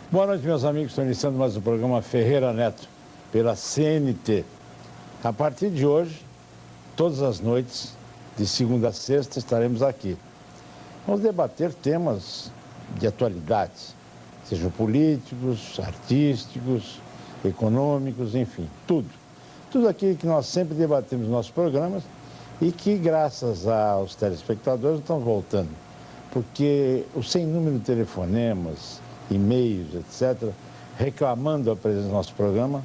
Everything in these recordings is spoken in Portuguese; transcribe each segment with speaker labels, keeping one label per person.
Speaker 1: Boa noite, meus amigos. Estou iniciando mais um programa Ferreira Neto, pela CNT. A partir de hoje, todas as noites, de segunda a sexta, estaremos aqui. Vamos debater temas de atualidade, sejam políticos, artísticos, econômicos, enfim, tudo. Tudo aquilo que nós sempre debatemos nos nossos programas e que, graças aos telespectadores, estão voltando. Porque o sem número de telefonemas, e-mails, etc., reclamando a presença do nosso programa,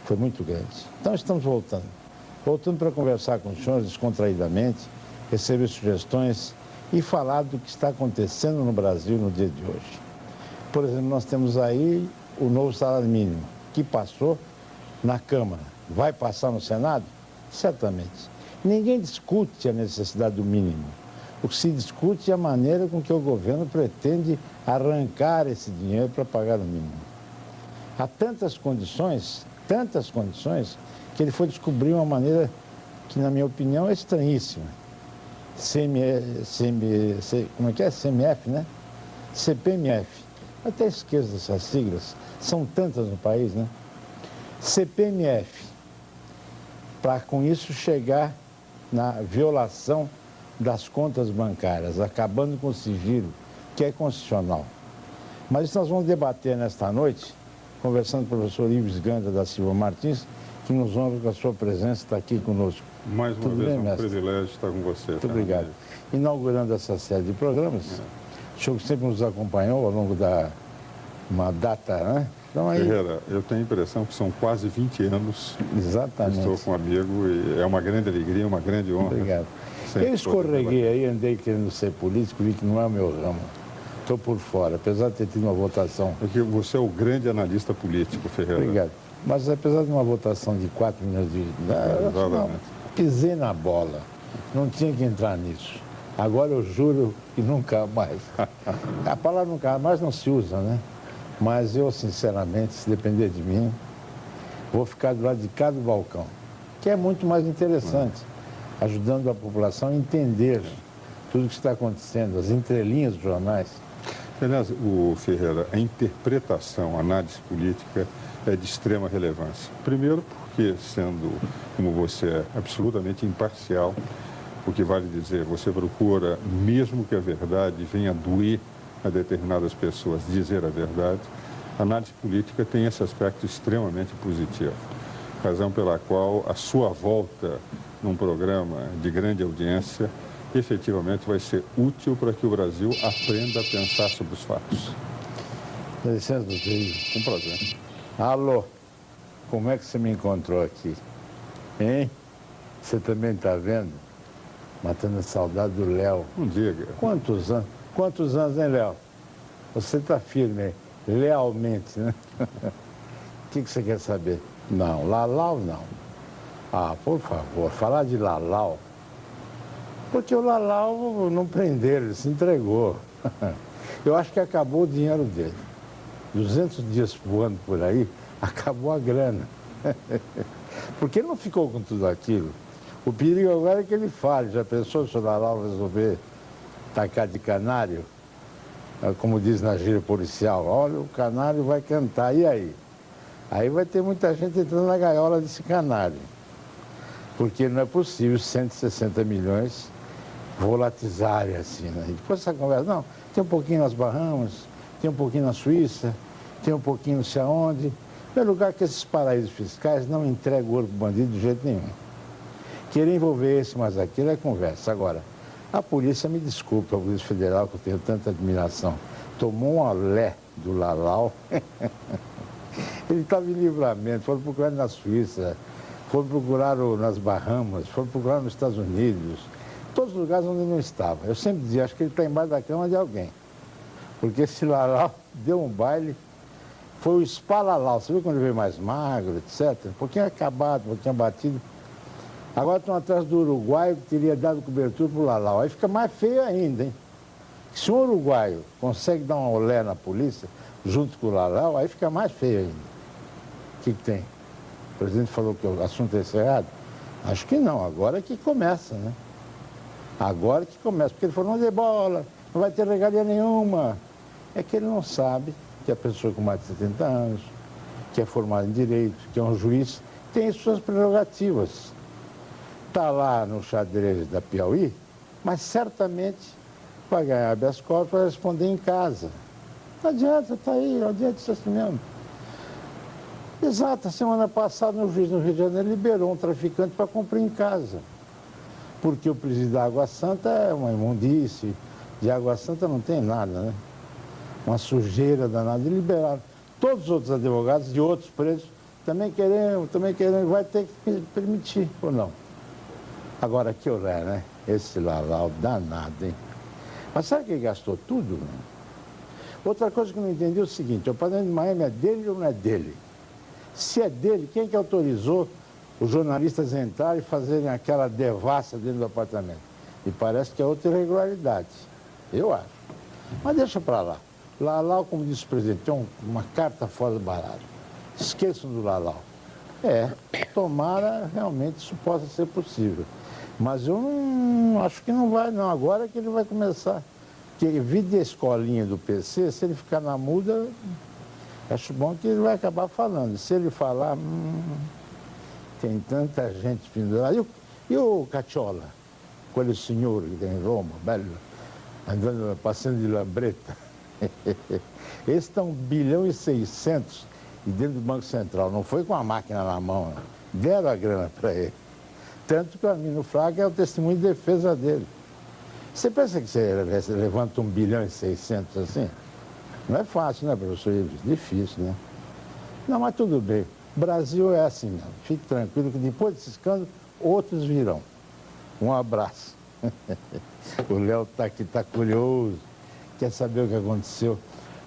Speaker 1: foi muito grande. Então, estamos voltando. Voltando para conversar com os senhores descontraídamente, receber sugestões e falar do que está acontecendo no Brasil no dia de hoje. Por exemplo, nós temos aí o novo salário mínimo, que passou na Câmara. Vai passar no Senado? Certamente. Ninguém discute a necessidade do mínimo. O que se discute é a maneira com que o governo pretende arrancar esse dinheiro para pagar o mínimo. Há tantas condições, que ele foi descobrir uma maneira que, na minha opinião, é estranhíssima. Como é que é? CMF, né? CPMF. Até esqueço dessas siglas. São tantas no país, né? CPMF. Para, com isso, chegar na violação das contas bancárias, acabando com o sigilo, que é constitucional. Mas isso nós vamos debater nesta noite, conversando com o professor Ives Ganda da Silva Martins, que nos honra com a sua presença, está aqui conosco.
Speaker 2: Mais uma vez, é um privilégio estar com você.
Speaker 1: Muito obrigado. Inaugurando essa série de programas, o senhor sempre nos acompanhou ao longo da uma data, né?
Speaker 2: Então, aí... Ferreira, eu tenho a impressão que são quase 20 anos.
Speaker 1: Exatamente.
Speaker 2: Estou com um amigo e é uma grande alegria, uma grande honra.
Speaker 1: Obrigado. Eu escorreguei aí, andei querendo ser político, vi que não é o meu ramo. Estou por fora, apesar de ter tido uma votação.
Speaker 2: Porque você é o grande analista político, Ferreira.
Speaker 1: Obrigado. Mas apesar de uma votação de 4 milhões de... Não, pisei na bola. Não tinha que entrar nisso. Agora eu juro que nunca mais. A palavra nunca mais não se usa, né? Mas eu, sinceramente, se depender de mim, vou ficar do lado de cada balcão, que é muito mais interessante, ajudando a população a entender tudo o que está acontecendo, as entrelinhas dos jornais.
Speaker 2: Aliás, o Ferreira, a interpretação, a análise política é de extrema relevância. Primeiro porque, sendo, como você é, absolutamente imparcial, o que vale dizer, você procura, mesmo que a verdade venha doer a determinadas pessoas, dizer a verdade, a análise política tem esse aspecto extremamente positivo. Razão pela qual a sua volta num programa de grande audiência efetivamente vai ser útil para que o Brasil aprenda a pensar sobre os fatos.
Speaker 1: Dá licença, doutor.
Speaker 2: Com prazer.
Speaker 1: Alô, como é que você me encontrou aqui? Hein? Você também está vendo? Matando a saudade do Léo.
Speaker 2: Não diga.
Speaker 1: Quantos anos? Quantos anos, hein, Léo? Você está firme, lealmente, né? O que você quer saber? Não, Lalau não. Ah, por favor, falar de Lalau. Porque o Lalau não prenderam, ele se entregou. Eu acho que acabou o dinheiro dele. 200 dias voando por aí, acabou a grana. Porque ele não ficou com tudo aquilo. O perigo agora é que ele fale. Já pensou se o Lalau resolver tacar de canário? Como diz na gíria policial, olha, o canário vai cantar, e aí? Aí vai ter muita gente entrando na gaiola desse canário. Porque não é possível 160 milhões volatizarem assim, né? E depois essa conversa, não, tem um pouquinho nas Bahamas, tem um pouquinho na Suíça, tem um pouquinho não sei aonde. É lugar que esses paraísos fiscais não entregam ouro para o bandido de jeito nenhum. Querer envolver esse, mas aquilo é conversa. Agora, a polícia, me desculpa, a Polícia Federal, que eu tenho tanta admiração, tomou um olé do Lalau. Ele estava em Livramento, foram procurar na Suíça, foram procurar nas Bahamas, foram procurar nos Estados Unidos, todos os lugares onde ele não estava. Eu sempre dizia, acho que ele está embaixo da cama de alguém. Porque esse Lalau deu um baile, foi o Spalalau, você viu quando ele veio mais magro, etc. Um pouquinho acabado, um pouquinho abatido. Agora estão atrás do uruguaio que teria dado cobertura para o Lalau. Aí fica mais feio ainda, hein? Se um uruguaio consegue dar um olé na polícia, junto com o Lalau, aí fica mais feio ainda. O que tem? O presidente falou que o assunto é encerrado? Acho que não, agora é que começa, né? Agora que começa, porque ele falou, não dê bola, não vai ter regalia nenhuma. É que ele não sabe que é a pessoa com mais de 70 anos, que é formado em Direito, que é um juiz, tem suas prerrogativas. Está lá no xadrez da Piauí, mas certamente vai ganhar habeas corpus para responder em casa. Não adianta, está aí, não adianta isso assim mesmo. Exato, a semana passada um juiz no Rio de Janeiro liberou um traficante para cumprir em casa. Porque o presídio da Água Santa é uma imundície, de Água Santa não tem nada, né? Uma sujeira danada, e liberaram. Todos os outros advogados de outros presos também queremos, vai ter que permitir, ou não? Agora, que olhar, né? Esse Lalau danado, hein? Mas sabe que ele gastou tudo? Né? Outra coisa que eu não entendi é o seguinte, o apartamento de Miami é dele ou não é dele? Se é dele, quem que autorizou os jornalistas entrarem e fazerem aquela devassa dentro do apartamento? E parece que é outra irregularidade, eu acho. Mas deixa para lá. Lalau, como disse o presidente, tem uma carta fora do baralho. Esqueçam do Lalau. Tomara realmente isso possa ser possível. Mas eu não acho que não vai, não. Agora é que ele vai começar. Porque vida a escolinha do PC, se ele ficar na muda, acho bom que ele vai acabar falando. Se ele falar, tem tanta gente pendurada. E o Cacciola, aquele senhor que tem em Roma, bello, andando, passando de lambreta. Esse está 1,6 bilhão e dentro do Banco Central. Não foi com a máquina na mão, não. Deram a grana para ele. Tanto que o Armindo Fraga é o testemunho de defesa dele. Você pensa que você levanta 1,6 bilhão assim? Não é fácil, né, professor Ives? Difícil, né? Não, mas tudo bem. Brasil é assim mesmo. Fique tranquilo que depois desse escândalo, outros virão. Um abraço. O Léo está aqui, está curioso, quer saber o que aconteceu.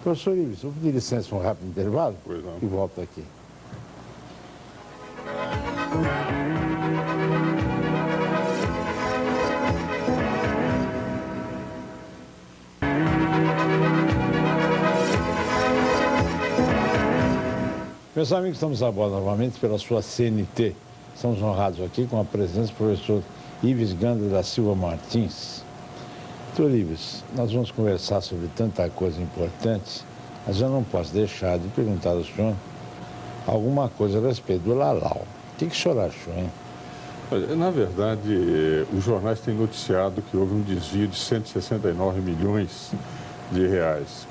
Speaker 1: Professor Ives, vou pedir licença um rápido intervalo e volto aqui. Meus amigos, estamos a bordo novamente pela sua CNT. Estamos honrados aqui com a presença do professor Ives Ganda da Silva Martins. Doutor Ives, nós vamos conversar sobre tanta coisa importante, mas eu não posso deixar de perguntar ao senhor alguma coisa a respeito do Lalau. O que o senhor achou, hein?
Speaker 2: Na verdade, os jornais têm noticiado que houve um desvio de 169 milhões de reais.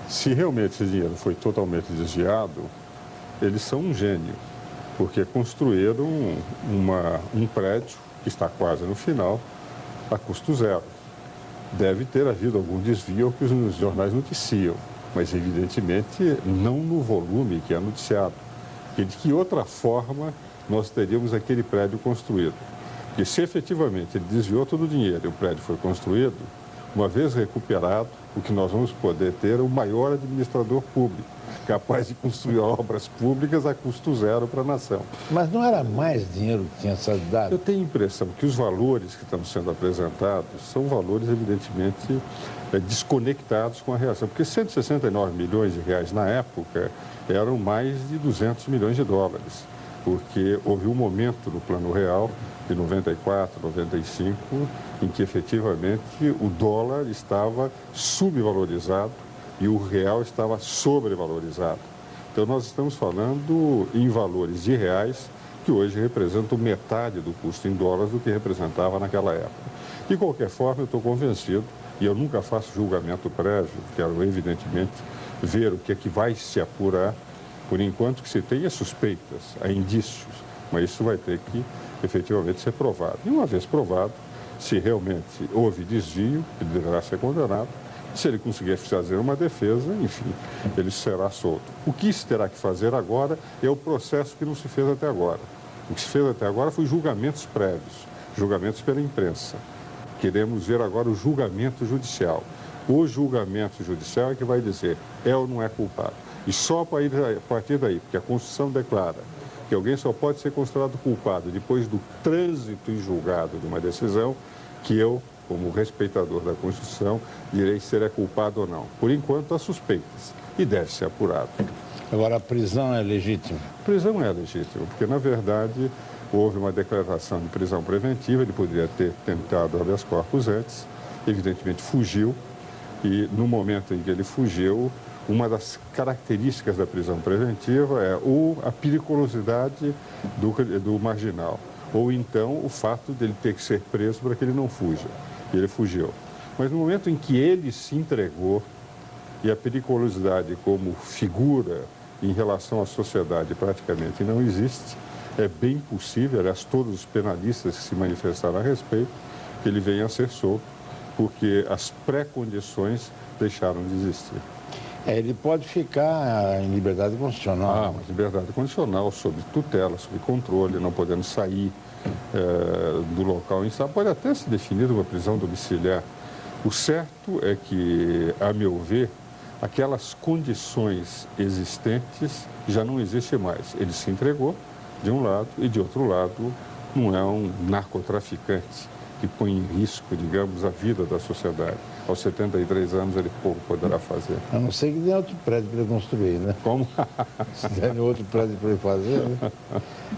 Speaker 2: Se realmente esse dinheiro foi totalmente desviado, eles são um gênio, porque construíram um prédio que está quase no final, a custo zero. Deve ter havido algum desvio que os jornais noticiam, mas evidentemente não no volume que é noticiado. Porque de que outra forma nós teríamos aquele prédio construído? Porque se efetivamente ele desviou todo o dinheiro e o prédio foi construído, uma vez recuperado, o que nós vamos poder ter é o maior administrador público, capaz de construir obras públicas a custo zero para a nação.
Speaker 1: Mas não era mais dinheiro que tinha sido dado?
Speaker 2: Eu tenho a impressão que os valores que estão sendo apresentados são valores, evidentemente, desconectados com a reação. Porque 169 milhões de reais na época eram mais de 200 milhões de dólares. Porque houve um momento no Plano Real, de 94, 95, em que efetivamente o dólar estava subvalorizado e o real estava sobrevalorizado. Então nós estamos falando em valores de reais que hoje representam metade do custo em dólares do que representava naquela época. De qualquer forma, eu estou convencido, e eu nunca faço julgamento prévio, quero evidentemente ver o que é que vai se apurar, por enquanto que se tenha suspeitas, há indícios, mas isso vai ter que efetivamente ser provado. E uma vez provado, se realmente houve desvio, ele deverá ser condenado. Se ele conseguir fazer uma defesa, enfim, ele será solto. O que se terá que fazer agora é o processo que não se fez até agora. O que se fez até agora foi julgamentos prévios, julgamentos pela imprensa. Queremos ver agora o julgamento judicial. O julgamento judicial é que vai dizer é ou não é culpado. E só a partir daí, porque a Constituição declara que alguém só pode ser considerado culpado depois do trânsito em julgado de uma decisão, que eu, como respeitador da Constituição, direi se ele é culpado ou não. Por enquanto, há suspeitas e deve ser apurado.
Speaker 1: Agora, a prisão é legítima?
Speaker 2: A prisão é legítima, porque, na verdade, houve uma declaração de prisão preventiva, ele poderia ter tentado habeas corpus antes, evidentemente fugiu, e no momento em que ele fugiu, uma das características da prisão preventiva é ou a periculosidade do marginal, ou então o fato dele ter que ser preso para que ele não fuja. E ele fugiu. Mas no momento em que ele se entregou, e a periculosidade como figura em relação à sociedade praticamente não existe, é bem possível, aliás, todos os penalistas que se manifestaram a respeito, que ele venha a ser solto, porque as pré-condições deixaram de existir.
Speaker 1: Ele pode ficar em liberdade condicional.
Speaker 2: Mas liberdade condicional, sob tutela, sob controle, não podendo sair do local em estado. Pode até se definir uma prisão domiciliar. O certo é que, a meu ver, aquelas condições existentes já não existem mais. Ele se entregou, de um lado, e de outro lado, não é um narcotraficante que põe em risco, digamos, a vida da sociedade. Aos 73 anos ele pouco poderá fazer.
Speaker 1: A não ser que tenha outro prédio para ele construir, né?
Speaker 2: Como?
Speaker 1: Se der outro prédio para ele fazer, né?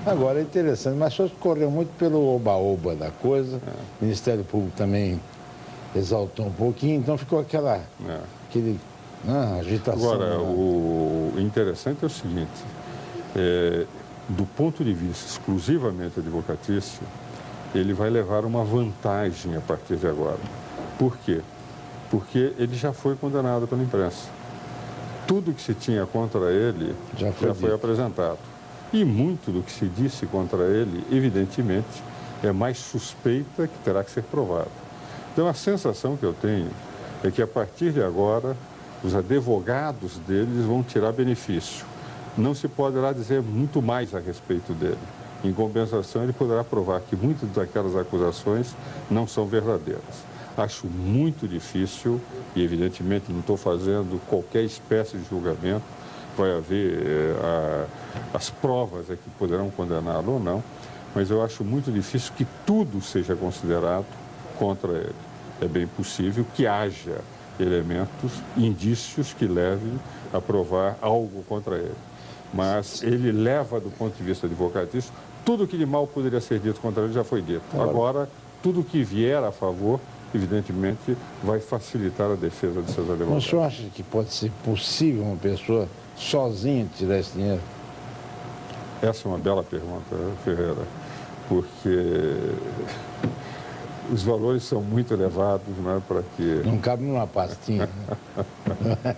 Speaker 1: Agora, é interessante, mas só correu muito pelo oba-oba da coisa. O Ministério Público também exaltou um pouquinho, então ficou aquela agitação.
Speaker 2: Agora, o interessante é o seguinte, do ponto de vista exclusivamente advocatício, ele vai levar uma vantagem a partir de agora. Por quê? Porque ele já foi condenado pela imprensa. Tudo que se tinha contra ele já foi apresentado. E muito do que se disse contra ele, evidentemente, é mais suspeita que terá que ser provado. Então, a sensação que eu tenho é que, a partir de agora, os advogados deles vão tirar benefício. Não se poderá dizer muito mais a respeito dele. Em compensação, ele poderá provar que muitas daquelas acusações não são verdadeiras. Acho muito difícil, e evidentemente não estou fazendo qualquer espécie de julgamento, vai haver as provas que poderão condená-lo ou não, mas eu acho muito difícil que tudo seja considerado contra ele. É bem possível que haja elementos, indícios que levem a provar algo contra ele. Mas ele leva, do ponto de vista advocatício, tudo que de mal poderia ser dito contra ele já foi dito. Agora, tudo que vier a favor, evidentemente, vai facilitar a defesa de seus advogados.
Speaker 1: O senhor acha que pode ser possível uma pessoa sozinha tirar esse dinheiro?
Speaker 2: Essa é uma bela pergunta, Ferreira, porque os valores são muito elevados, né, para que...
Speaker 1: Não cabe numa pastinha, né?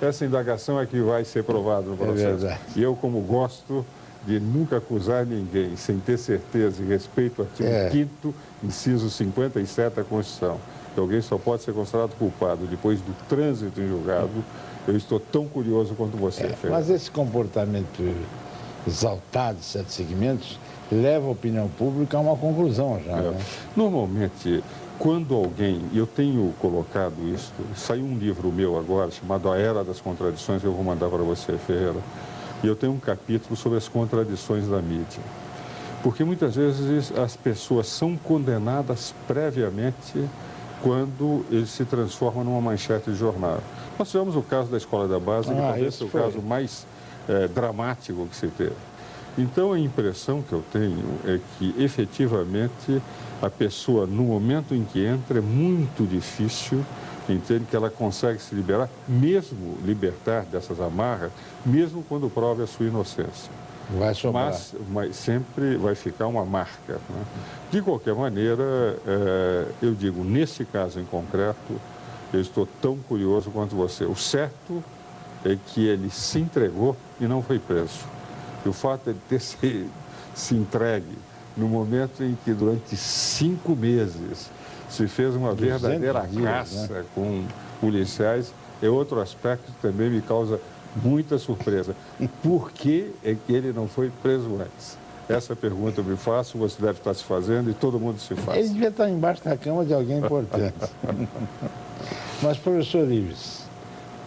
Speaker 2: Essa indagação é que vai ser provada no processo.
Speaker 1: É verdade.
Speaker 2: E eu, como gosto de nunca acusar ninguém sem ter certeza e respeito ao artigo 5º, inciso 57 da Constituição, que alguém só pode ser considerado culpado depois do trânsito em julgado, eu estou tão curioso quanto você, Ferreira.
Speaker 1: Mas esse comportamento exaltado de certos segmentos leva a opinião pública a uma conclusão já, né?
Speaker 2: Normalmente, quando alguém, e eu tenho colocado isso, saiu um livro meu agora chamado A Era das Contradições, que eu vou mandar para você, Ferreira, e eu tenho um capítulo sobre as contradições da mídia. Porque muitas vezes as pessoas são condenadas previamente quando eles se transformam numa manchete de jornal. Nós tivemos o caso da Escola da Base, que talvez seja o caso mais dramático que se teve. Então, a impressão que eu tenho é que, efetivamente, a pessoa, no momento em que entra, é muito difícil, entende, que ela consegue se liberar, mesmo libertar dessas amarras, mesmo quando prova a sua inocência.
Speaker 1: Vai sobrar.
Speaker 2: Mas sempre vai ficar uma marca, né? De qualquer maneira, eu digo, nesse caso em concreto, eu estou tão curioso quanto você. O certo é que ele se entregou e não foi preso. E o fato de ter se entregue no momento em que, durante 5 meses, se fez uma verdadeira caça, né, com policiais, é outro aspecto que também me causa muita surpresa. Por que é que ele não foi preso antes? Essa pergunta eu me faço, você deve estar se fazendo e todo mundo se faz.
Speaker 1: Ele devia estar embaixo da cama de alguém importante. Mas, professor Ives,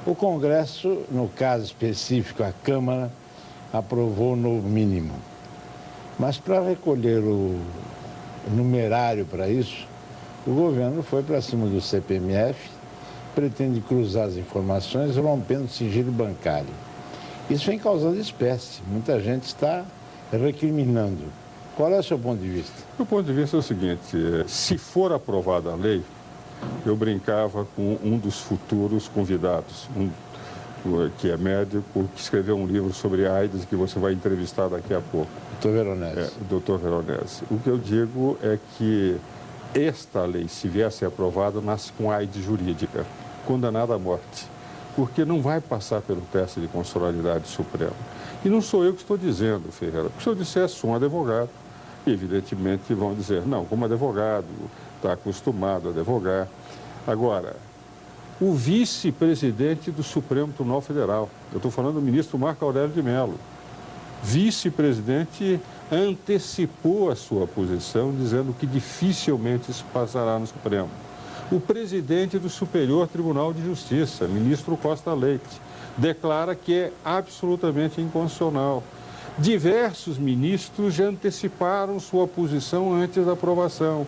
Speaker 1: o Congresso, no caso específico, a Câmara, aprovou no mínimo. Mas, para recolher o numerário para isso, o governo foi para cima do CPMF, pretende cruzar as informações rompendo o sigilo bancário. Isso vem causando espécie. Muita gente está recriminando. Qual é o seu ponto de vista?
Speaker 2: O ponto de vista é o seguinte, se for aprovada a lei, eu brincava com um dos futuros convidados, que é médico, que escreveu um livro sobre AIDS, que você vai entrevistar daqui a pouco.
Speaker 1: Dr. Veronese.
Speaker 2: Dr. Veronese. O que eu digo é que esta lei, se viesse aprovada, nasce com AIDS jurídica, condenada à morte, porque não vai passar pelo teste de constitucionalidade supremo. E não sou eu que estou dizendo, Ferreira, porque se eu dissesse um advogado, evidentemente vão dizer, não, como advogado, está acostumado a advogar. Agora, o vice-presidente do Supremo Tribunal Federal, eu estou falando do ministro Marco Aurélio de Mello, vice-presidente antecipou a sua posição, dizendo que dificilmente isso passará no Supremo. O presidente do Superior Tribunal de Justiça, ministro Costa Leite, declara que é absolutamente inconstitucional. Diversos ministros já anteciparam sua posição antes da aprovação.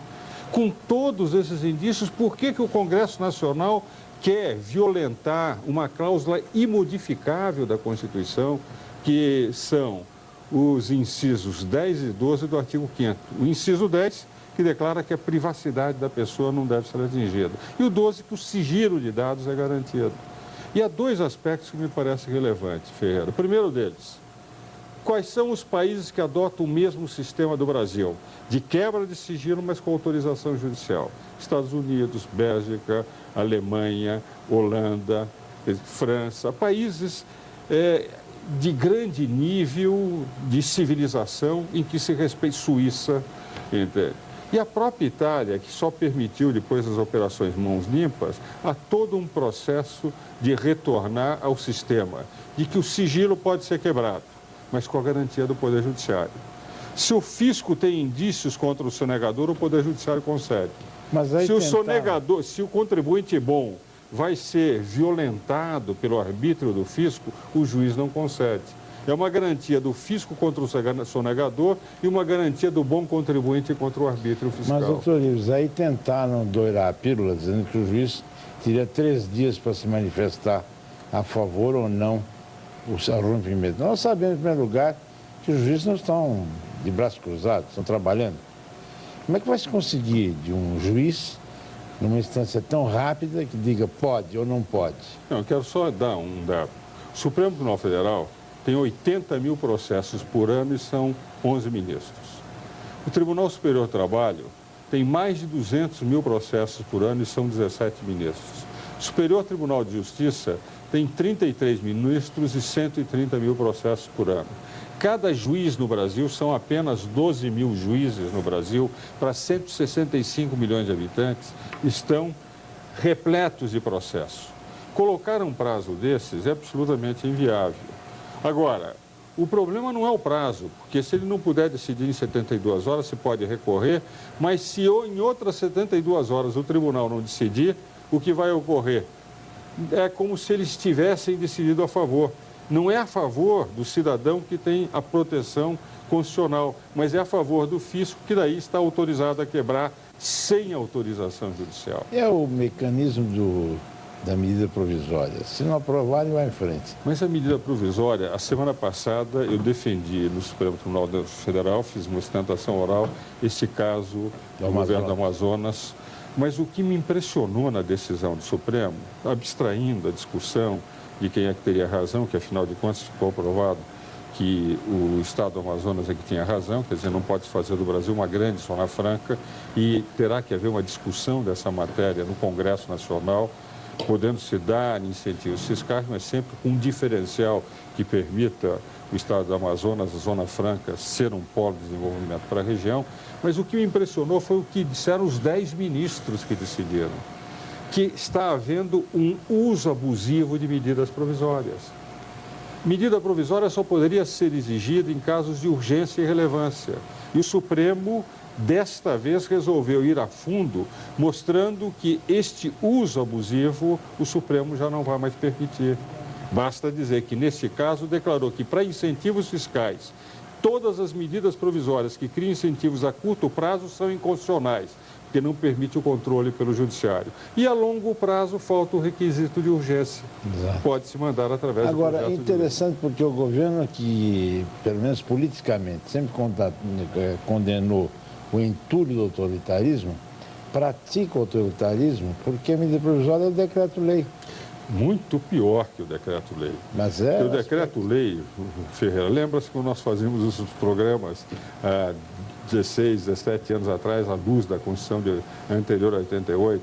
Speaker 2: Com todos esses indícios, por que o Congresso Nacional quer violentar uma cláusula imodificável da Constituição, que são os incisos 10 e 12 do artigo 5º. O inciso 10, que declara que a privacidade da pessoa não deve ser atingida. E o 12, que o sigilo de dados é garantido. E há dois aspectos que me parecem relevantes, Ferreira. O primeiro deles, quais são os países que adotam o mesmo sistema do Brasil, de quebra de sigilo, mas com autorização judicial? Estados Unidos, Bélgica, Alemanha, Holanda, França, países de grande nível de civilização em que se respeita, Suíça, entende? E a própria Itália, que só permitiu, depois das operações Mãos Limpas, há todo um processo de retornar ao sistema, de que o sigilo pode ser quebrado, mas com a garantia do Poder Judiciário. Se o fisco tem indícios contra o sonegador, o Poder Judiciário concede.
Speaker 1: Mas aí
Speaker 2: Se o contribuinte bom vai ser violentado pelo arbítrio do fisco, o juiz não concede. É uma garantia do fisco contra o sonegador e uma garantia do bom contribuinte contra o arbítrio fiscal.
Speaker 1: Mas, doutor Ives, aí tentaram doirar a pílula, dizendo que o juiz teria 3 dias para se manifestar a favor ou não o rompimento. Nós sabemos, em primeiro lugar, que os juízes não estão de braços cruzados, estão trabalhando. Como é que vai se conseguir de um juiz, numa instância tão rápida, que diga pode ou não pode?
Speaker 2: Não, eu quero só dar um dado. O Supremo Tribunal Federal tem 80 mil processos por ano e são 11 ministros. O Tribunal Superior do Trabalho tem mais de 200 mil processos por ano e são 17 ministros. O Superior Tribunal de Justiça tem 33 ministros e 130 mil processos por ano. Cada juiz no Brasil, são apenas 12 mil juízes no Brasil, para 165 milhões de habitantes, estão repletos de processos. Colocar um prazo desses é absolutamente inviável. Agora, o problema não é o prazo, porque se ele não puder decidir em 72 horas, se pode recorrer, mas se em outras 72 horas o tribunal não decidir, o que vai ocorrer? É como se eles tivessem decidido a favor. Não é a favor do cidadão que tem a proteção constitucional, mas é a favor do fisco, que daí está autorizado a quebrar sem autorização judicial.
Speaker 1: É o mecanismo da medida provisória. Se não aprovarem, vai em frente.
Speaker 2: Mas a medida provisória, a semana passada eu defendi no Supremo Tribunal Federal, fiz uma sustentação oral, este caso do governo do Amazonas. Mas o que me impressionou na decisão do Supremo, abstraindo a discussão de quem é que teria razão, que afinal de contas ficou aprovado que o Estado do Amazonas é que tinha razão, quer dizer, não pode fazer do Brasil uma grande zona franca e terá que haver uma discussão dessa matéria no Congresso Nacional, podendo se dar incentivos fiscais, mas sempre com um diferencial que permita o Estado do Amazonas, a Zona Franca, ser um polo de desenvolvimento para a região. Mas o que me impressionou foi o que disseram os 10 ministros que decidiram, que está havendo um uso abusivo de medidas provisórias. Medida provisória só poderia ser exigida em casos de urgência e relevância. E o Supremo, desta vez, resolveu ir a fundo, mostrando que este uso abusivo o Supremo já não vai mais permitir. Basta dizer que, neste caso, declarou que, para incentivos fiscais, todas as medidas provisórias que criam incentivos a curto prazo são inconstitucionais, porque não permite o controle pelo judiciário. E a longo prazo falta o requisito de urgência. Pode-se mandar através do projeto de lei.
Speaker 1: Agora, interessante porque o governo que, pelo menos politicamente, sempre condenou o entulho do autoritarismo, pratica o autoritarismo porque a medida provisória é o decreto-lei.
Speaker 2: muito pior que o decreto-lei.
Speaker 1: Mas
Speaker 2: Porque o decreto-lei, Ferreira, lembra-se quando nós fazíamos os programas 16, 17 anos atrás, à luz da Constituição anterior a 88,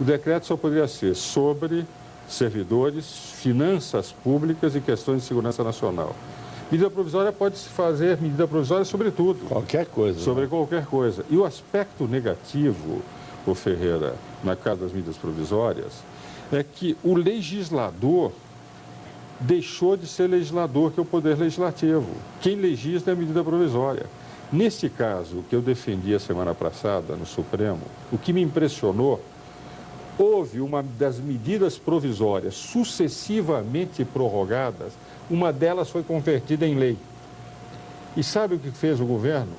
Speaker 2: o decreto só poderia ser sobre servidores, finanças públicas e questões de segurança nacional. Medida provisória pode-se fazer medida provisória sobre tudo.
Speaker 1: Qualquer coisa.
Speaker 2: Sobre
Speaker 1: né?
Speaker 2: qualquer coisa. E o aspecto negativo, ô Ferreira, na casa das medidas provisórias, é que o legislador deixou de ser legislador, que é o Poder Legislativo. Quem legisla é a medida provisória. Nesse caso, o que eu defendi a semana passada no Supremo, o que me impressionou, houve uma das medidas provisórias sucessivamente prorrogadas, uma delas foi convertida em lei. E sabe o que fez o governo?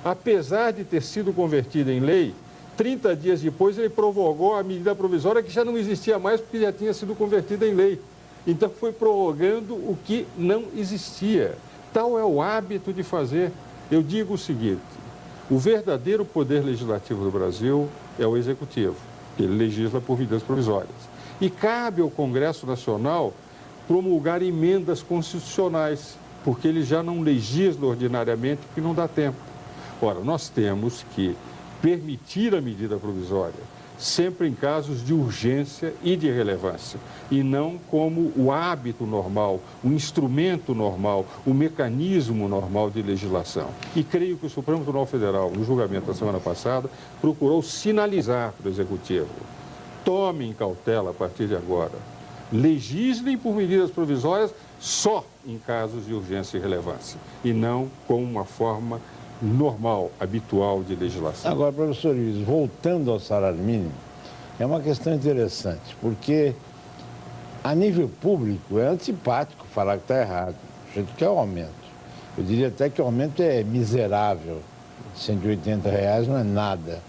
Speaker 2: Apesar de ter sido convertida em lei, 30 dias depois ele prorrogou a medida provisória que já não existia mais porque já tinha sido convertida em lei. Então foi prorrogando o que não existia. Tal é o hábito de fazer. Eu digo o seguinte, o verdadeiro poder legislativo do Brasil é o executivo. Ele legisla por medidas provisórias. E cabe ao Congresso Nacional promulgar emendas constitucionais, porque ele já não legisla ordinariamente, porque não dá tempo. Ora, nós temos que permitir a medida provisória, sempre em casos de urgência e de relevância, e não como o hábito normal, o instrumento normal, o mecanismo normal de legislação. E creio que o Supremo Tribunal Federal, no julgamento da semana passada, procurou sinalizar para o Executivo: tomem cautela a partir de agora, legislem por medidas provisórias só em casos de urgência e relevância, e não como uma forma normal, habitual de legislação.
Speaker 1: Agora, professor Luiz, voltando ao salário mínimo, é uma questão interessante, porque a nível público é antipático falar que está errado, do jeito que é o aumento. Eu diria até que o aumento é miserável, R$180 não é nada.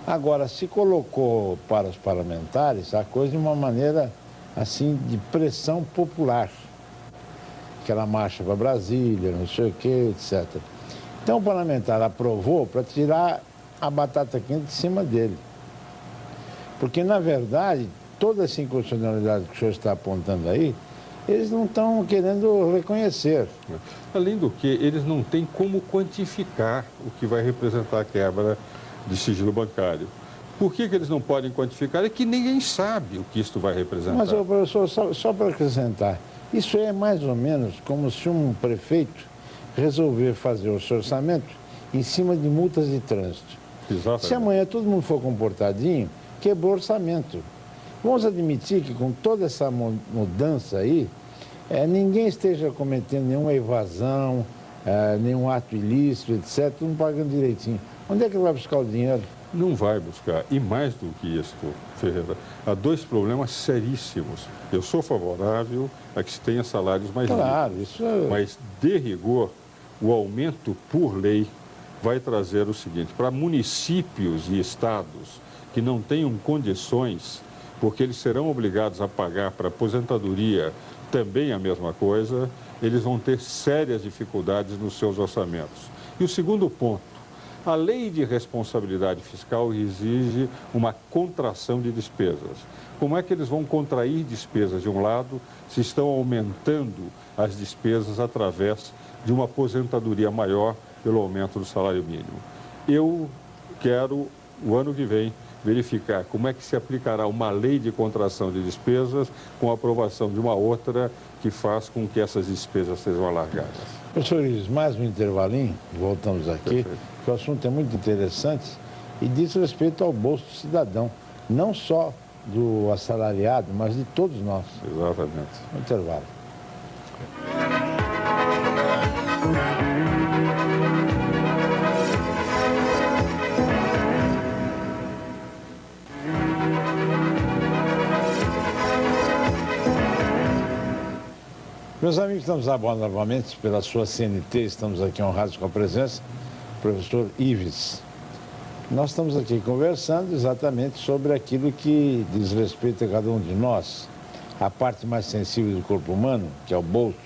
Speaker 1: Agora, se colocou para os parlamentares a coisa de uma maneira assim de pressão popular. Aquela marcha para Brasília, não sei o quê, etc. Então o parlamentar aprovou para tirar a batata quente de cima dele. Porque, na verdade, toda essa inconstitucionalidade que o senhor está apontando aí, eles não estão querendo reconhecer.
Speaker 2: Além do que, eles não têm como quantificar o que vai representar a quebra de sigilo bancário. Por que eles não podem quantificar? É que ninguém sabe o que isso vai representar.
Speaker 1: Mas, professor, só para acrescentar, isso é mais ou menos como se um prefeito resolver fazer o seu orçamento em cima de multas de trânsito.
Speaker 2: Exatamente.
Speaker 1: Se amanhã todo mundo for comportadinho, quebrou o orçamento. Vamos admitir que com toda essa mudança aí, ninguém esteja cometendo nenhuma evasão, nenhum ato ilícito, etc., todo mundo pagando direitinho. Onde é que ele vai buscar o dinheiro?
Speaker 2: Não vai buscar. E mais do que isso, Ferreira, há dois problemas seríssimos. Eu sou favorável a que se tenha salários mais
Speaker 1: Claro,
Speaker 2: líquidos.
Speaker 1: isso é...
Speaker 2: Mas, de rigor, o aumento por lei vai trazer o seguinte: para municípios e estados que não tenham condições, porque eles serão obrigados a pagar para aposentadoria também a mesma coisa, eles vão ter sérias dificuldades nos seus orçamentos. E o segundo ponto: a lei de responsabilidade fiscal exige uma contração de despesas. Como é que eles vão contrair despesas de um lado se estão aumentando as despesas através de uma aposentadoria maior pelo aumento do salário mínimo? Eu quero, o ano que vem, verificar como é que se aplicará uma lei de contração de despesas com a aprovação de uma outra que faz com que essas despesas sejam alargadas.
Speaker 1: Professor Luiz, mais um intervalinho, voltamos aqui,
Speaker 2: Perfeito.
Speaker 1: que o assunto é muito interessante e diz respeito ao bolso do cidadão, não só do assalariado, mas de todos nós.
Speaker 2: Exatamente.
Speaker 1: Um intervalo. Meus amigos, estamos a bordo novamente pela sua CNT, estamos aqui honrados com a presença do professor Ives. Nós estamos aqui conversando exatamente sobre aquilo que diz respeito a cada um de nós, a parte mais sensível do corpo humano, que é o bolso.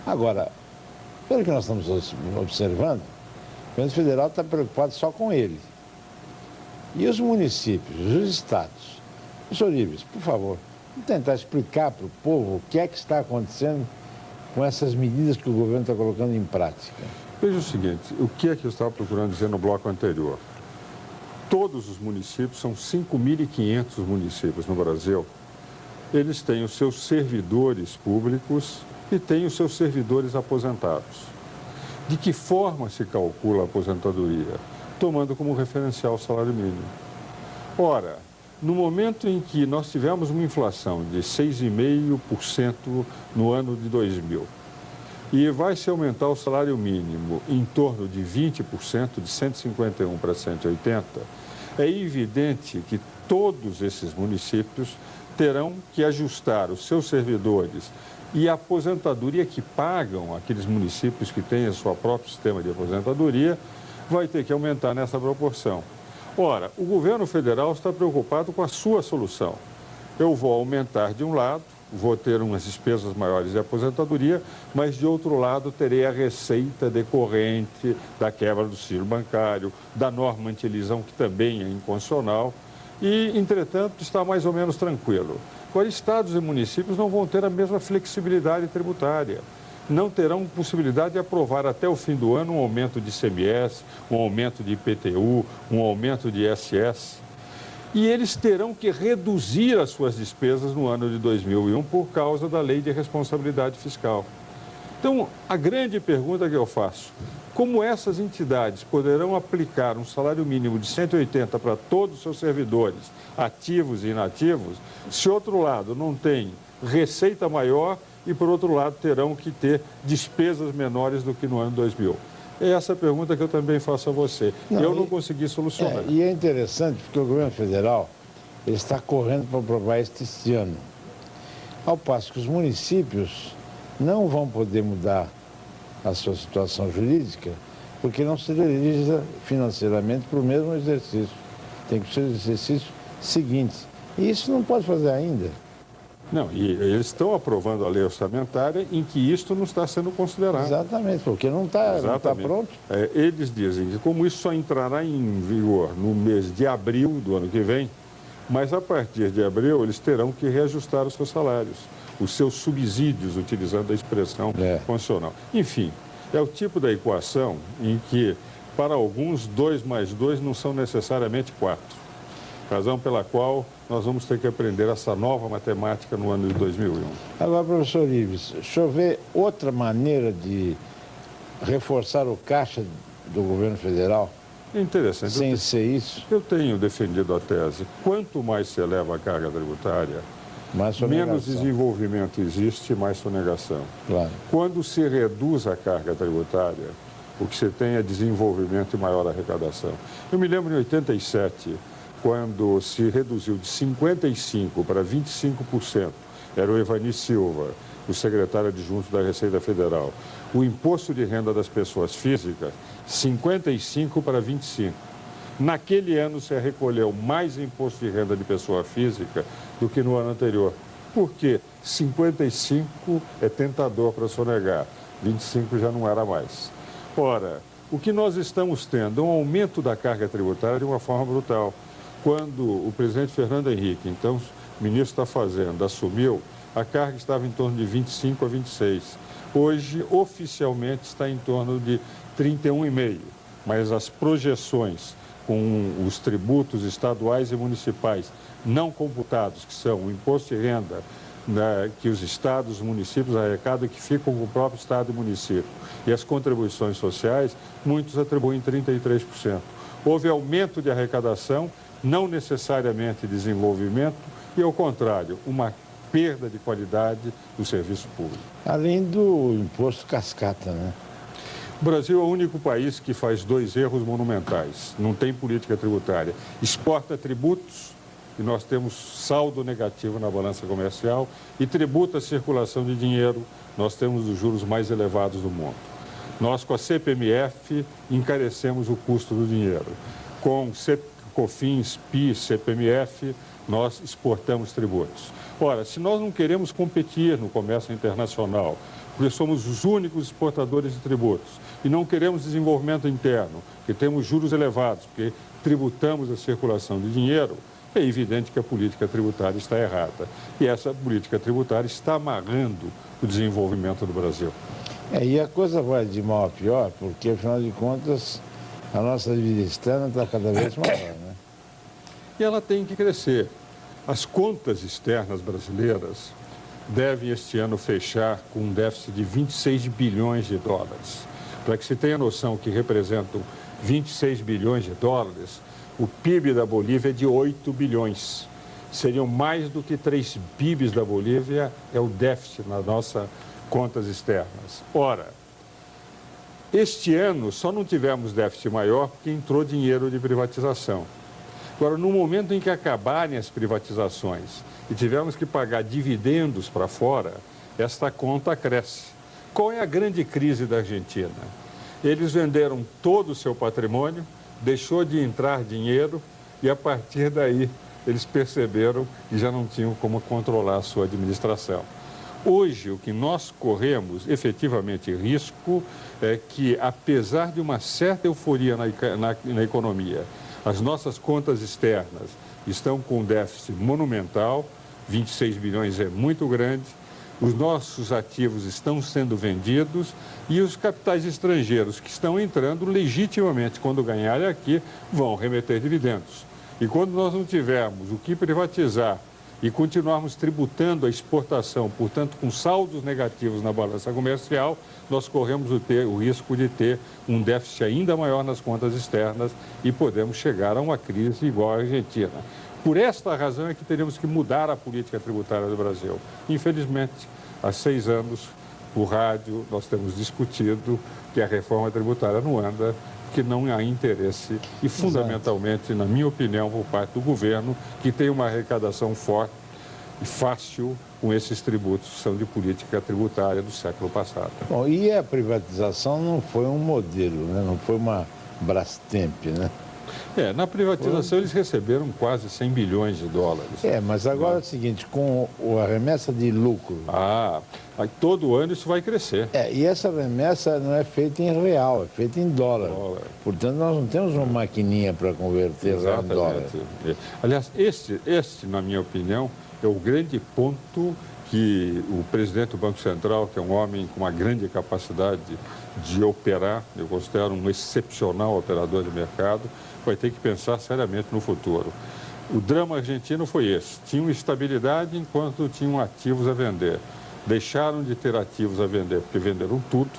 Speaker 1: Agora, pelo que nós estamos observando, o governo federal está preocupado só com ele. E os municípios, os estados? Professor Ives, por favor, tentar explicar para o povo o que é que está acontecendo com essas medidas que o governo está colocando em prática.
Speaker 2: Veja o seguinte, o que é que eu estava procurando dizer no bloco anterior? Todos os municípios, são 5.500 municípios no Brasil, eles têm os seus servidores públicos e têm os seus servidores aposentados. De que forma se calcula a aposentadoria? Tomando como referencial o salário mínimo. Ora, no momento em que nós tivemos uma inflação de 6,5% no ano de 2000 e vai se aumentar o salário mínimo em torno de 20%, de 151 para 180, é evidente que todos esses municípios terão que ajustar os seus servidores e a aposentadoria que pagam aqueles municípios que têm o seu próprio sistema de aposentadoria vai ter que aumentar nessa proporção. Ora, o governo federal está preocupado com a sua solução. Eu vou aumentar de um lado, vou ter umas despesas maiores de aposentadoria, mas de outro lado terei a receita decorrente da quebra do sigilo bancário, da norma anti-elisão, que também é inconstitucional, e, entretanto, está mais ou menos tranquilo. Agora, estados e municípios não vão ter a mesma flexibilidade tributária. Não terão possibilidade de aprovar até o fim do ano um aumento de ICMS, um aumento de IPTU, um aumento de ISS. E eles terão que reduzir as suas despesas no ano de 2001 por causa da Lei de Responsabilidade Fiscal. Então, a grande pergunta que eu faço, como essas entidades poderão aplicar um salário mínimo de 180 para todos os seus servidores, ativos e inativos, se outro lado não tem receita maior e, por outro lado, terão que ter despesas menores do que no ano 2000? É essa a pergunta que eu também faço a você. Eu não consegui solucionar.
Speaker 1: E é interessante porque o governo federal ele está correndo para aprovar este ano. Ao passo que os municípios não vão poder mudar a sua situação jurídica porque não se dirige financeiramente para o mesmo exercício. Tem que ser o exercício seguinte. E isso não pode fazer ainda.
Speaker 2: Não, e eles estão aprovando a lei orçamentária em que isto não está sendo considerado.
Speaker 1: Exatamente, porque não está pronto.
Speaker 2: Eles dizem que como isso só entrará em vigor no mês de abril do ano que vem, mas a partir de abril eles terão que reajustar os seus salários, os seus subsídios, utilizando a expressão constitucional. Enfim, é o tipo da equação em que, para alguns, 2 mais 2 não são necessariamente 4. Razão pela qual nós vamos ter que aprender essa nova matemática no ano de 2001.
Speaker 1: Agora, professor Ives, deixa eu ver outra maneira de reforçar o caixa do governo federal.
Speaker 2: É interessante.
Speaker 1: Sem ser isso.
Speaker 2: Eu tenho defendido a tese, quanto mais se eleva a carga tributária, menos desenvolvimento existe, mais sonegação.
Speaker 1: Claro.
Speaker 2: Quando se reduz a carga tributária, o que se tem é desenvolvimento e maior arrecadação. Eu me lembro em 87, quando se reduziu de 55% para 25%, era o Evani Silva, o secretário adjunto da Receita Federal, o imposto de renda das pessoas físicas, 55% para 25%. Naquele ano se recolheu mais imposto de renda de pessoa física do que no ano anterior. Por quê? 55% é tentador para sonegar, 25% já não era mais. Ora, o que nós estamos tendo é um aumento da carga tributária de uma forma brutal. Quando o presidente Fernando Henrique, então ministro da Fazenda, assumiu, a carga estava em torno de 25% a 26%. Hoje, oficialmente, está em torno de 31,5%. Mas as projeções com os tributos estaduais e municipais não computados, que são o imposto de renda, que os estados e municípios arrecadam, que ficam com o próprio estado e município, e as contribuições sociais, muitos atribuem 33%. Houve aumento de arrecadação, não necessariamente desenvolvimento, e, ao contrário, uma perda de qualidade do serviço público.
Speaker 1: Além do imposto cascata, né?
Speaker 2: O Brasil é o único país que faz 2 erros monumentais. Não tem política tributária. Exporta tributos, e nós temos saldo negativo na balança comercial, e tributa a circulação de dinheiro, nós temos os juros mais elevados do mundo. Nós, com a CPMF, encarecemos o custo do dinheiro. Com COFINS, PIS, CPMF, nós exportamos tributos. Ora, se nós não queremos competir no comércio internacional, porque somos os únicos exportadores de tributos, e não queremos desenvolvimento interno, porque temos juros elevados, porque tributamos a circulação de dinheiro, é evidente que a política tributária está errada. E essa política tributária está amarrando o desenvolvimento do Brasil.
Speaker 1: E a coisa vai de mal a pior, porque, afinal de contas, a nossa dívida externa está cada vez maior, né?
Speaker 2: E ela tem que crescer. As contas externas brasileiras devem, este ano, fechar com um déficit de 26 bilhões de dólares. Para que se tenha noção que representam 26 bilhões de dólares, o PIB da Bolívia é de 8 bilhões. Seriam mais do que 3 PIBs da Bolívia, é o déficit nas nossas contas externas. Ora, este ano só não tivemos déficit maior porque entrou dinheiro de privatização. Agora, no momento em que acabarem as privatizações e tivermos que pagar dividendos para fora, esta conta cresce. Qual é a grande crise da Argentina? Eles venderam todo o seu patrimônio, deixou de entrar dinheiro e, a partir daí, eles perceberam que já não tinham como controlar a sua administração. Hoje, o que nós corremos, efetivamente, risco é que, apesar de uma certa euforia na economia, as nossas contas externas estão com um déficit monumental, 26 bilhões é muito grande, os nossos ativos estão sendo vendidos e os capitais estrangeiros que estão entrando legitimamente, quando ganharem aqui, vão remeter dividendos. E quando nós não tivermos o que privatizar e continuarmos tributando a exportação, portanto, com saldos negativos na balança comercial, nós corremos o risco de ter um déficit ainda maior nas contas externas e podemos chegar a uma crise igual à Argentina. Por esta razão é que teremos que mudar a política tributária do Brasil. Infelizmente, há 6 anos, por rádio, nós temos discutido que a reforma tributária não anda, que não há interesse e, fundamentalmente, na minha opinião, por parte do governo, que tem uma arrecadação forte e fácil com esses tributos que são de política tributária do século passado.
Speaker 1: Bom, e a privatização não foi um modelo, né? Não foi uma Brastemp, né?
Speaker 2: Na privatização eles receberam quase 100 bilhões de dólares.
Speaker 1: Mas agora é o seguinte, com a remessa de lucro...
Speaker 2: todo ano isso vai crescer.
Speaker 1: E essa remessa não é feita em real, é feita em dólar. Portanto, nós não temos uma maquininha para converter real em dólar.
Speaker 2: Aliás, este, na minha opinião, é o grande ponto que o presidente do Banco Central, que é um homem com uma grande capacidade de operar, eu considero um excepcional operador de mercado, vai ter que pensar seriamente no futuro. O drama argentino foi esse: tinham estabilidade enquanto tinham ativos a vender. Deixaram de ter ativos a vender porque venderam tudo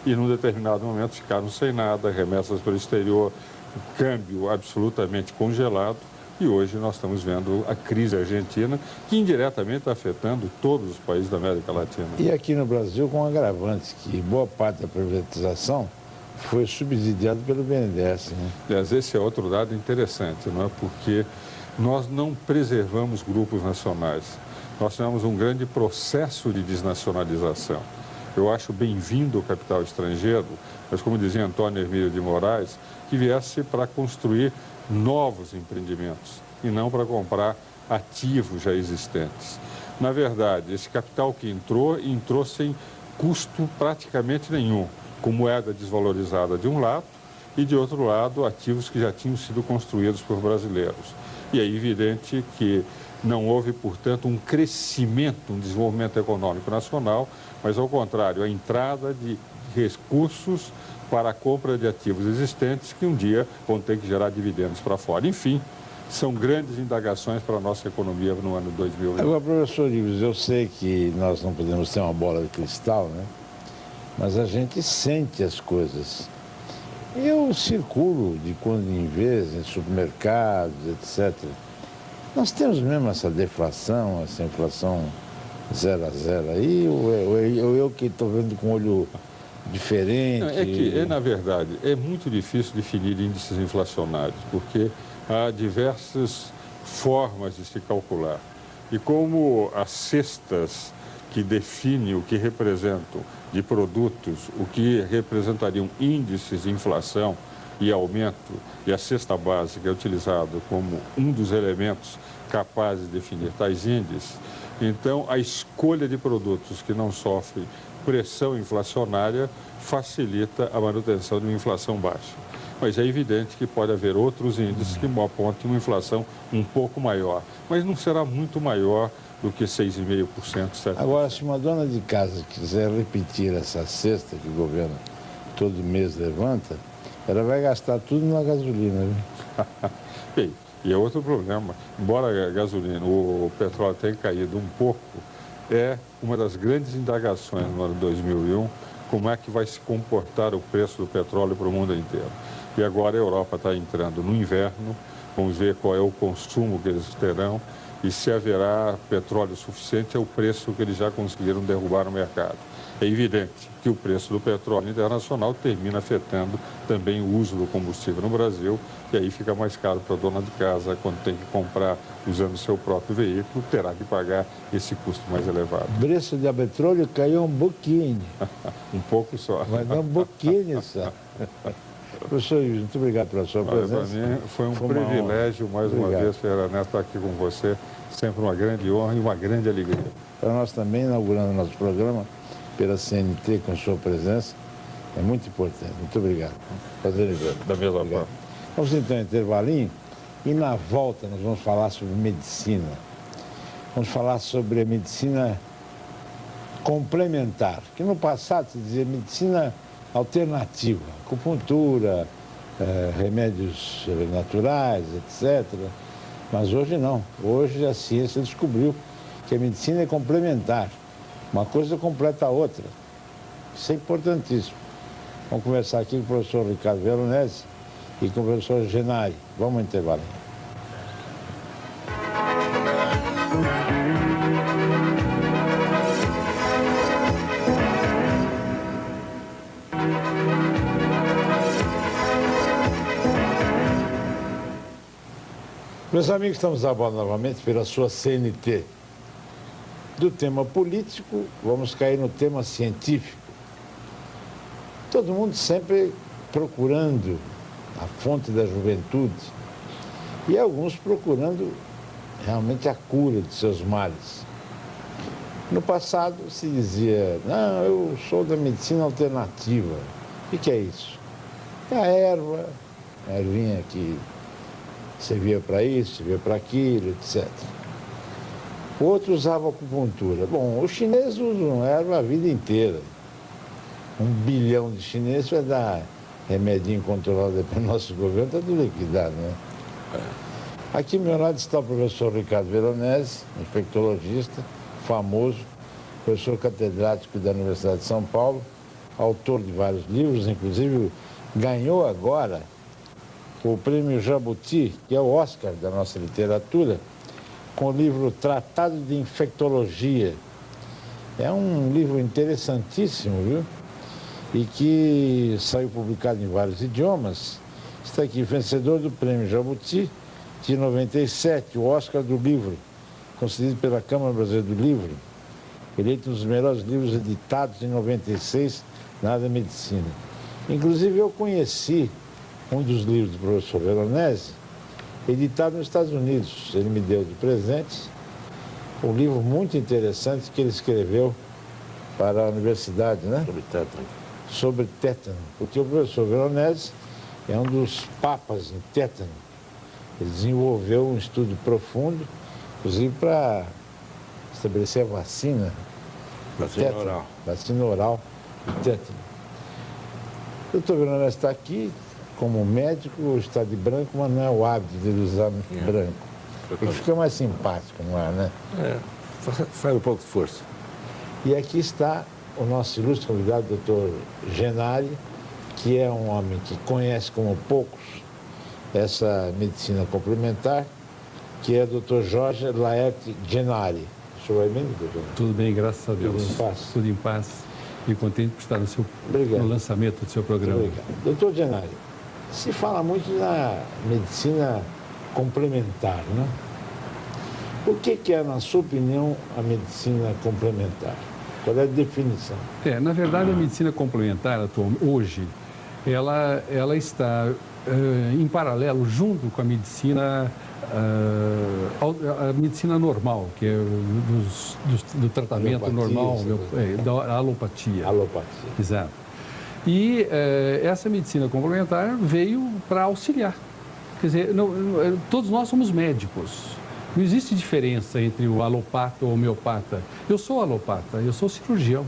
Speaker 2: e, num determinado momento, ficaram sem nada, remessas para o exterior, câmbio absolutamente congelado. E hoje nós estamos vendo a crise argentina, que indiretamente está afetando todos os países da América Latina.
Speaker 1: E aqui no Brasil, com agravantes, que boa parte da privatização foi subsidiada pelo BNDES, né?
Speaker 2: Aliás, esse é outro dado interessante, não é? Porque nós não preservamos grupos nacionais. Nós tivemos um grande processo de desnacionalização. Eu acho bem-vindo o capital estrangeiro, mas, como dizia Antônio Hermílio de Moraes, que viesse para construir novos empreendimentos e não para comprar ativos já existentes. Na verdade, esse capital que entrou sem custo praticamente nenhum, com moeda desvalorizada de um lado e, de outro lado, ativos que já tinham sido construídos por brasileiros. E é evidente que não houve, portanto, um crescimento, um desenvolvimento econômico nacional, mas, ao contrário, a entrada de recursos para a compra de ativos existentes que um dia vão ter que gerar dividendos para fora. Enfim, são grandes indagações para a nossa economia no ano 2020.
Speaker 1: Agora, professor Ives, eu sei que nós não podemos ter uma bola de cristal, né? Mas a gente sente as coisas. Eu circulo de quando em vez em supermercados, etc. Nós temos mesmo essa deflação, essa inflação 0 a 0 aí, ou eu que estou vendo com olho diferente?
Speaker 2: Não, na verdade, é muito difícil definir índices inflacionários, porque há diversas formas de se calcular. E como as cestas que definem o que representam de produtos, o que representariam índices de inflação e aumento, e a cesta básica é utilizada como um dos elementos capazes de definir tais índices, então a escolha de produtos que não sofrem pressão inflacionária facilita a manutenção de uma inflação baixa. mas é evidente que pode haver outros índices que apontem uma inflação um pouco maior, mas não será muito maior do que 6,5%, 7%.
Speaker 1: Agora, se uma dona de casa quiser repetir essa cesta que o governo todo mês levanta, ela vai gastar tudo na gasolina, viu?
Speaker 2: Bem, e é outro problema. Embora a gasolina, o petróleo tenha caído um pouco, é uma das grandes indagações no ano 2001, como é que vai se comportar o preço do petróleo para o mundo inteiro. E agora a Europa está entrando no inverno, vamos ver qual é o consumo que eles terão e se haverá petróleo suficiente ao preço que eles já conseguiram derrubar no mercado. É evidente que o preço do petróleo internacional termina afetando também o uso do combustível no Brasil, e aí fica mais caro para a dona de casa, quando tem que comprar usando o seu próprio veículo, terá que pagar esse custo mais elevado.
Speaker 1: O preço do petróleo caiu um pouquinho.
Speaker 2: Um pouco só.
Speaker 1: Mas não um pouquinho só. Professor Ives, muito obrigado pela sua presença.
Speaker 2: Para mim foi um privilégio, mais uma vez, Ferreira Neto, estar aqui com você. Sempre uma grande honra e uma grande alegria.
Speaker 1: Para nós também, inaugurando nosso programa pela CNT com sua presença, é muito importante. Muito obrigado. Prazer em ver.
Speaker 2: Da mesma forma.
Speaker 1: Vamos então intervalinho e na volta nós vamos falar sobre medicina. Vamos falar sobre a medicina complementar, que no passado se dizia medicina alternativa, acupuntura, remédios naturais, etc. Mas hoje não. Hoje a ciência descobriu que a medicina é complementar. Uma coisa completa a outra. Isso é importantíssimo. Vamos conversar aqui com o professor Ricardo Veronese e com o professor Genari. Vamos ao intervalo. Meus amigos, estamos a bordo novamente pela sua CNT. Do tema político, vamos cair no tema científico. Todo mundo sempre procurando a fonte da juventude e alguns procurando realmente a cura de seus males. No passado se dizia, não, eu sou da medicina alternativa. O que é isso? É a erva, a ervinha que servia para isso, servia para aquilo, etc. Outros usavam acupuntura. Bom, os chineses usam erva a vida inteira. 1 bilhão de chineses vai dar remedinho controlado pelo nosso governo, está tudo liquidado, né? Aqui ao meu lado está o professor Ricardo Veronese, infectologista, famoso, professor catedrático da Universidade de São Paulo, autor de vários livros, inclusive ganhou agora o prêmio Jabuti, que é o Oscar da nossa literatura, com o livro Tratado de Infectologia. É um livro interessantíssimo, viu? E que saiu publicado em vários idiomas. Está aqui, vencedor do prêmio Jabuti de 97, o Oscar do livro, concedido pela Câmara Brasileira do Livro, eleito um dos melhores livros editados em 96 na área da medicina. Inclusive, eu conheci um dos livros do professor Veronese, editado nos Estados Unidos. Ele me deu de presente um livro muito interessante que ele escreveu para a universidade, né?
Speaker 3: Sobre tétano.
Speaker 1: Sobre tétano, porque o professor Veronese é um dos papas em tétano. Ele desenvolveu um estudo profundo, inclusive para estabelecer a vacina.
Speaker 3: Vacina oral.
Speaker 1: Vacina oral de tétano. O doutor Veronese está aqui como médico, está de branco, mas não é o hábito dele usar branco. Ele fica mais simpático, não é, né?
Speaker 3: Faz um pouco de força.
Speaker 1: E aqui está o nosso ilustre convidado, doutor Genari, que é um homem que conhece como poucos essa medicina complementar, que é o doutor Jorge Laerte Genari. O senhor vai bem, doutor?
Speaker 4: Tudo bem, graças a Deus.
Speaker 1: Tudo em paz?
Speaker 4: Tudo em paz. E contente por estar no lançamento do seu programa.
Speaker 1: Obrigado. Doutor Genari, se fala muito na medicina complementar, né? O que é, na sua opinião, a medicina complementar? Qual é a definição?
Speaker 4: Na verdade, a medicina complementar, hoje, ela está em paralelo, junto com a medicina normal, que é do tratamento normal, da alopatia.
Speaker 1: Alopatia.
Speaker 4: Exato. E essa medicina complementar veio para auxiliar. Quer dizer, todos nós somos médicos. Não existe diferença entre o alopata ou o homeopata. Eu sou alopata, eu sou cirurgião.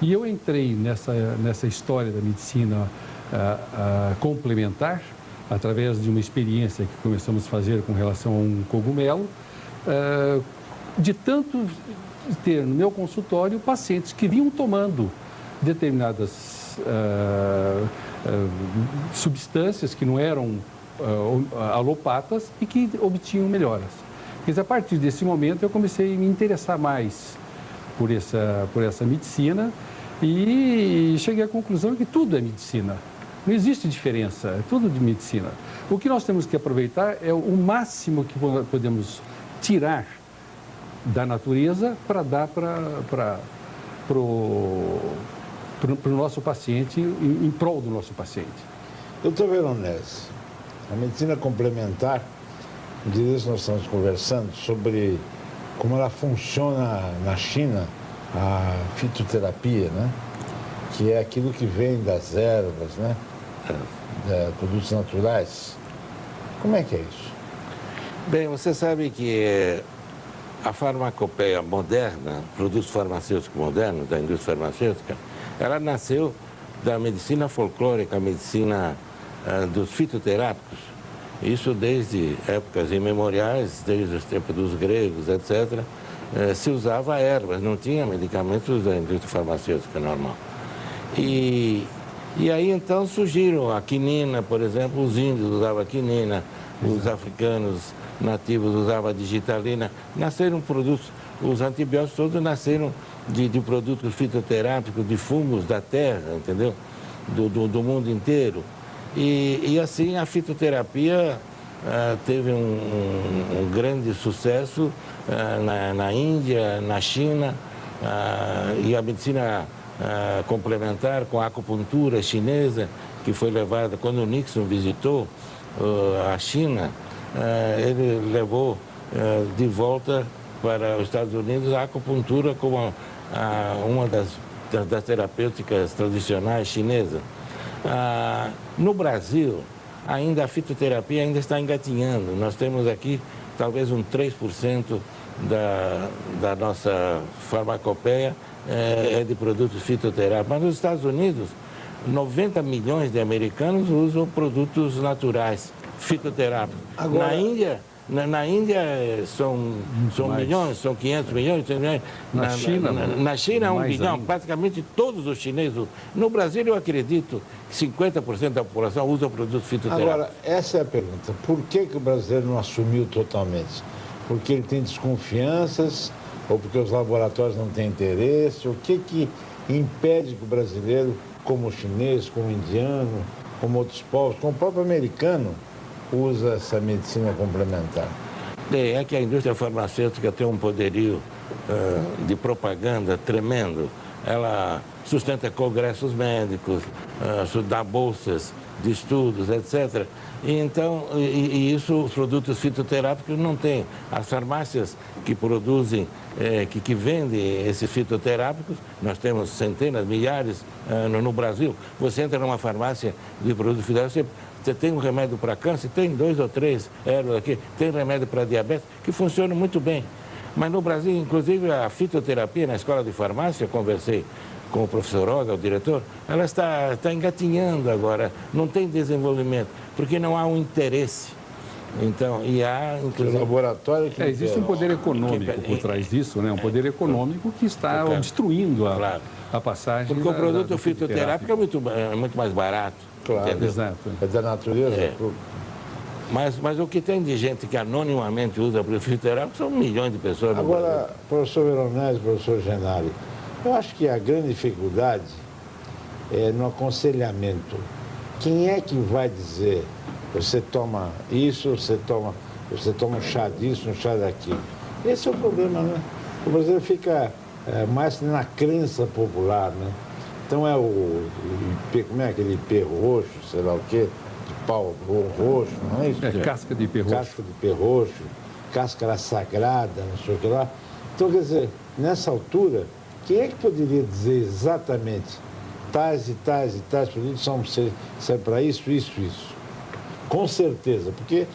Speaker 4: E eu entrei nessa história da medicina complementar, através de uma experiência que começamos a fazer com relação a um cogumelo, de tanto ter no meu consultório pacientes que vinham tomando determinadas substâncias que não eram alopatas e que obtinham melhoras. Mas a partir desse momento eu comecei a me interessar mais por essa medicina e cheguei à conclusão que tudo é medicina. Não existe diferença, é tudo de medicina. O que nós temos que aproveitar é o máximo que podemos tirar da natureza para dar para o nosso paciente, em prol do nosso paciente.
Speaker 1: Doutor Veronese, a medicina complementar, um dia nós estamos conversando sobre como ela funciona na China, a fitoterapia, né? Que é aquilo que vem das ervas, né? Produtos naturais. Como é que é isso?
Speaker 5: Bem, você sabe que a farmacopeia moderna, produtos farmacêuticos modernos, da indústria farmacêutica, ela nasceu da medicina folclórica, a medicina dos fitoterápicos. Isso desde épocas imemoriais, desde os tempos dos gregos, etc., se usava ervas, não tinha medicamentos da indústria farmacêutica normal. E aí então surgiram a quinina, por exemplo, os índios usavam a quinina, os africanos nativos usavam a digitalina, nasceram produtos, os antibióticos todos nasceram de produtos fitoterápicos, de fungos da terra, entendeu? Do mundo inteiro. E assim a fitoterapia teve um grande sucesso na Índia, na China, e a medicina complementar com a acupuntura chinesa, que foi levada, quando o Nixon visitou a China, ele levou de volta para os Estados Unidos a acupuntura como uma das terapêuticas tradicionais chinesas. No Brasil, ainda a fitoterapia ainda está engatinhando. Nós temos aqui talvez 3% da nossa farmacopeia é de produtos fitoterápicos. Mas nos Estados Unidos, 90 milhões de americanos usam produtos naturais, fitoterápicos.
Speaker 1: Agora...
Speaker 5: Na Índia são milhões, são 500 milhões, 100 milhões. Na China é 1 bilhão, ainda. Praticamente todos os chineses. No Brasil, eu acredito que 50% da população usa produtos fitoterápicos.
Speaker 1: Agora, essa é a pergunta. Por que o brasileiro não assumiu totalmente? Porque ele tem desconfianças ou porque os laboratórios não têm interesse? O que impede que o brasileiro, como o chinês, como o indiano, como outros povos, como o próprio americano, usa essa medicina complementar?
Speaker 5: Bem, é que a indústria farmacêutica tem um poderio de propaganda tremendo. Ela sustenta congressos médicos, dá bolsas de estudos, etc. E isso, os produtos fitoterápicos não têm. As farmácias que produzem, que vendem esses fitoterápicos, nós temos centenas, milhares no Brasil. Você entra numa farmácia de produtos fitoterápicos, você tem um remédio para câncer, tem 2 ou 3 ervas aqui, tem remédio para diabetes, que funciona muito bem. Mas no Brasil, inclusive, a fitoterapia na escola de farmácia, eu conversei com o professor Olga, o diretor, ela está engatinhando agora, não tem desenvolvimento, porque não há um interesse. Então, e há, inclusive...
Speaker 1: O laboratório que...
Speaker 4: existe um poder econômico por trás disso, né? Um poder econômico que está obstruindo a passagem.
Speaker 5: Porque o produto fitoterápico é muito mais barato.
Speaker 1: Claro,
Speaker 5: entendeu?
Speaker 4: Exato.
Speaker 1: É da natureza.
Speaker 5: Mas o que tem de gente que anonimamente usa produto fitoterápico são milhões de pessoas.
Speaker 1: Agora, professor Veronese, professor Genari, eu acho que a grande dificuldade é no aconselhamento. Quem é que vai dizer, você toma isso, você toma um chá disso, um chá daquilo? Esse é o problema, né? O brasileiro fica mais na crença popular, né? Então como é aquele ipê roxo, sei lá o quê, de pau roxo, não é isso?
Speaker 4: Casca de ipê roxo.
Speaker 1: Casca de ipê roxo, cáscara sagrada, não sei o que lá. Então, quer dizer, nessa altura, quem é que poderia dizer exatamente tais e tais e tais produtos são para isso. Com certeza, porque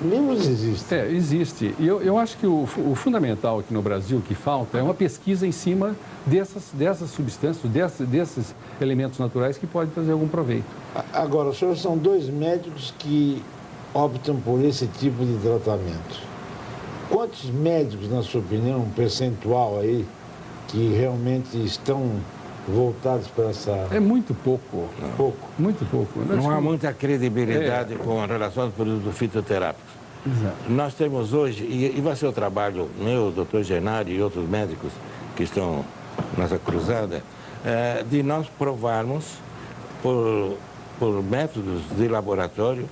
Speaker 1: livros existem.
Speaker 4: Existe. E eu acho que o fundamental aqui no Brasil que falta é uma pesquisa em cima dessas substâncias, desses elementos naturais que podem trazer algum proveito.
Speaker 1: Agora, os senhores são dois médicos que optam por esse tipo de tratamento. Quantos médicos, na sua opinião, um percentual aí, que realmente estão voltados para essa...
Speaker 4: É muito pouco.
Speaker 1: Pouco.
Speaker 4: Muito pouco.
Speaker 5: Não há muita credibilidade com relação aos produtos fitoterápicos.
Speaker 4: Exato.
Speaker 5: Nós temos hoje, e vai ser o trabalho meu, doutor Genário e outros médicos que estão nessa cruzada, de nós provarmos por métodos de laboratório,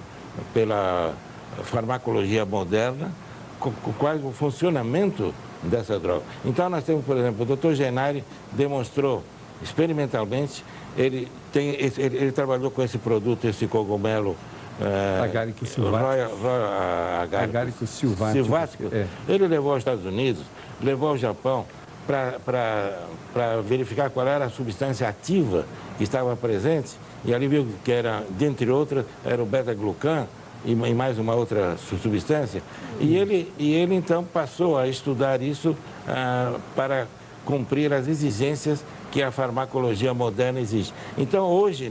Speaker 5: pela farmacologia moderna, qual o funcionamento dessa droga. Então nós temos, por exemplo, o doutor Genário demonstrou experimentalmente, ele trabalhou com esse produto, esse cogumelo
Speaker 4: Agaricus sylvaticus.
Speaker 5: Ele levou aos Estados Unidos, levou ao Japão para verificar qual era a substância ativa que estava presente, e ali viu que era, dentre outras, era o beta-glucan e mais uma outra substância, e ele então passou a estudar isso para cumprir as exigências que a farmacologia moderna exige. Então, hoje,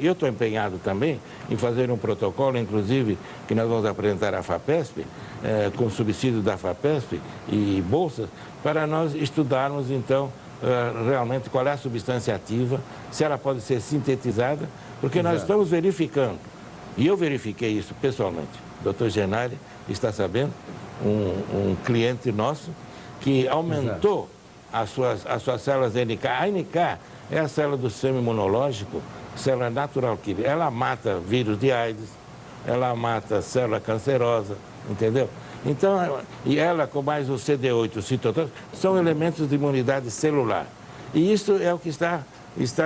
Speaker 5: eu estou empenhado também em fazer um protocolo, inclusive, que nós vamos apresentar à FAPESP, com subsídio da FAPESP e bolsas, para nós estudarmos, então, realmente qual é a substância ativa, se ela pode ser sintetizada, porque nós estamos verificando, e eu verifiquei isso pessoalmente, o Dr. Genário está sabendo, um cliente nosso, que aumentou as suas células NK. A NK é a célula do sistema imunológico, célula natural que ela mata vírus de AIDS, ela mata célula cancerosa, entendeu? Então, e ela com mais o CD8, o citotóxico, são elementos de imunidade celular. E isso é o que está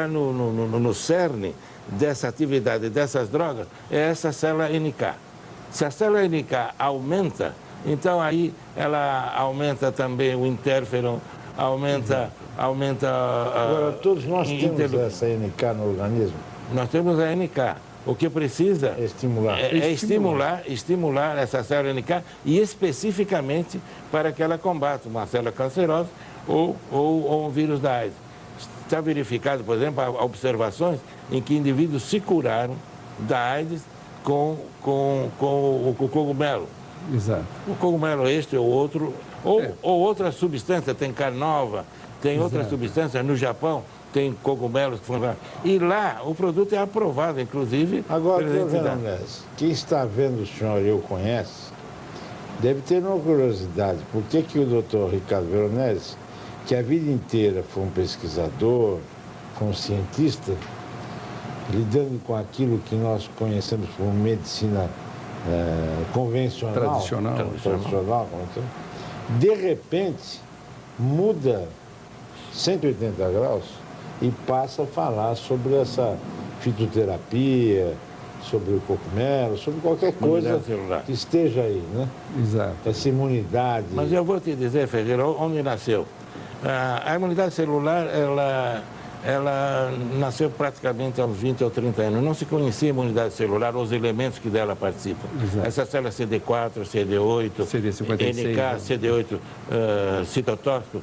Speaker 5: no cerne dessa atividade, dessas drogas, é essa célula NK. Se a célula NK aumenta, então aí ela aumenta também o interferon, aumenta
Speaker 1: Agora, todos nós temos essa NK no organismo?
Speaker 5: Nós temos a NK. O que precisa estimular essa célula NK e especificamente para que ela combata uma célula cancerosa ou um vírus da AIDS. Está verificado, por exemplo, observações em que indivíduos se curaram da AIDS com o cogumelo.
Speaker 4: Exato.
Speaker 5: O cogumelo este ou outro, ou outra substância, tem carnova, tem outras substâncias no Japão, tem cogumelos que foram... E lá o produto é aprovado, inclusive...
Speaker 1: Agora, doutor Veronese, quem está vendo o senhor e eu conhece, deve ter uma curiosidade. Por que o doutor Ricardo Veronese, que a vida inteira foi um pesquisador, foi um cientista, lidando com aquilo que nós conhecemos como medicina convencional, tradicional, de repente muda 180 graus e passa a falar sobre essa fitoterapia, sobre o cogumelo, sobre qualquer coisa que esteja aí, né?
Speaker 4: Exato.
Speaker 1: Essa imunidade.
Speaker 5: Mas eu vou te dizer, Ferreira, onde nasceu. A imunidade celular, ela nasceu praticamente há uns 20 ou 30 anos. Não se conhecia a imunidade celular, os elementos que dela participam.
Speaker 4: Exato.
Speaker 5: Essa célula CD4, CD8,
Speaker 4: CD56,
Speaker 5: NK, CD8, citotóxico.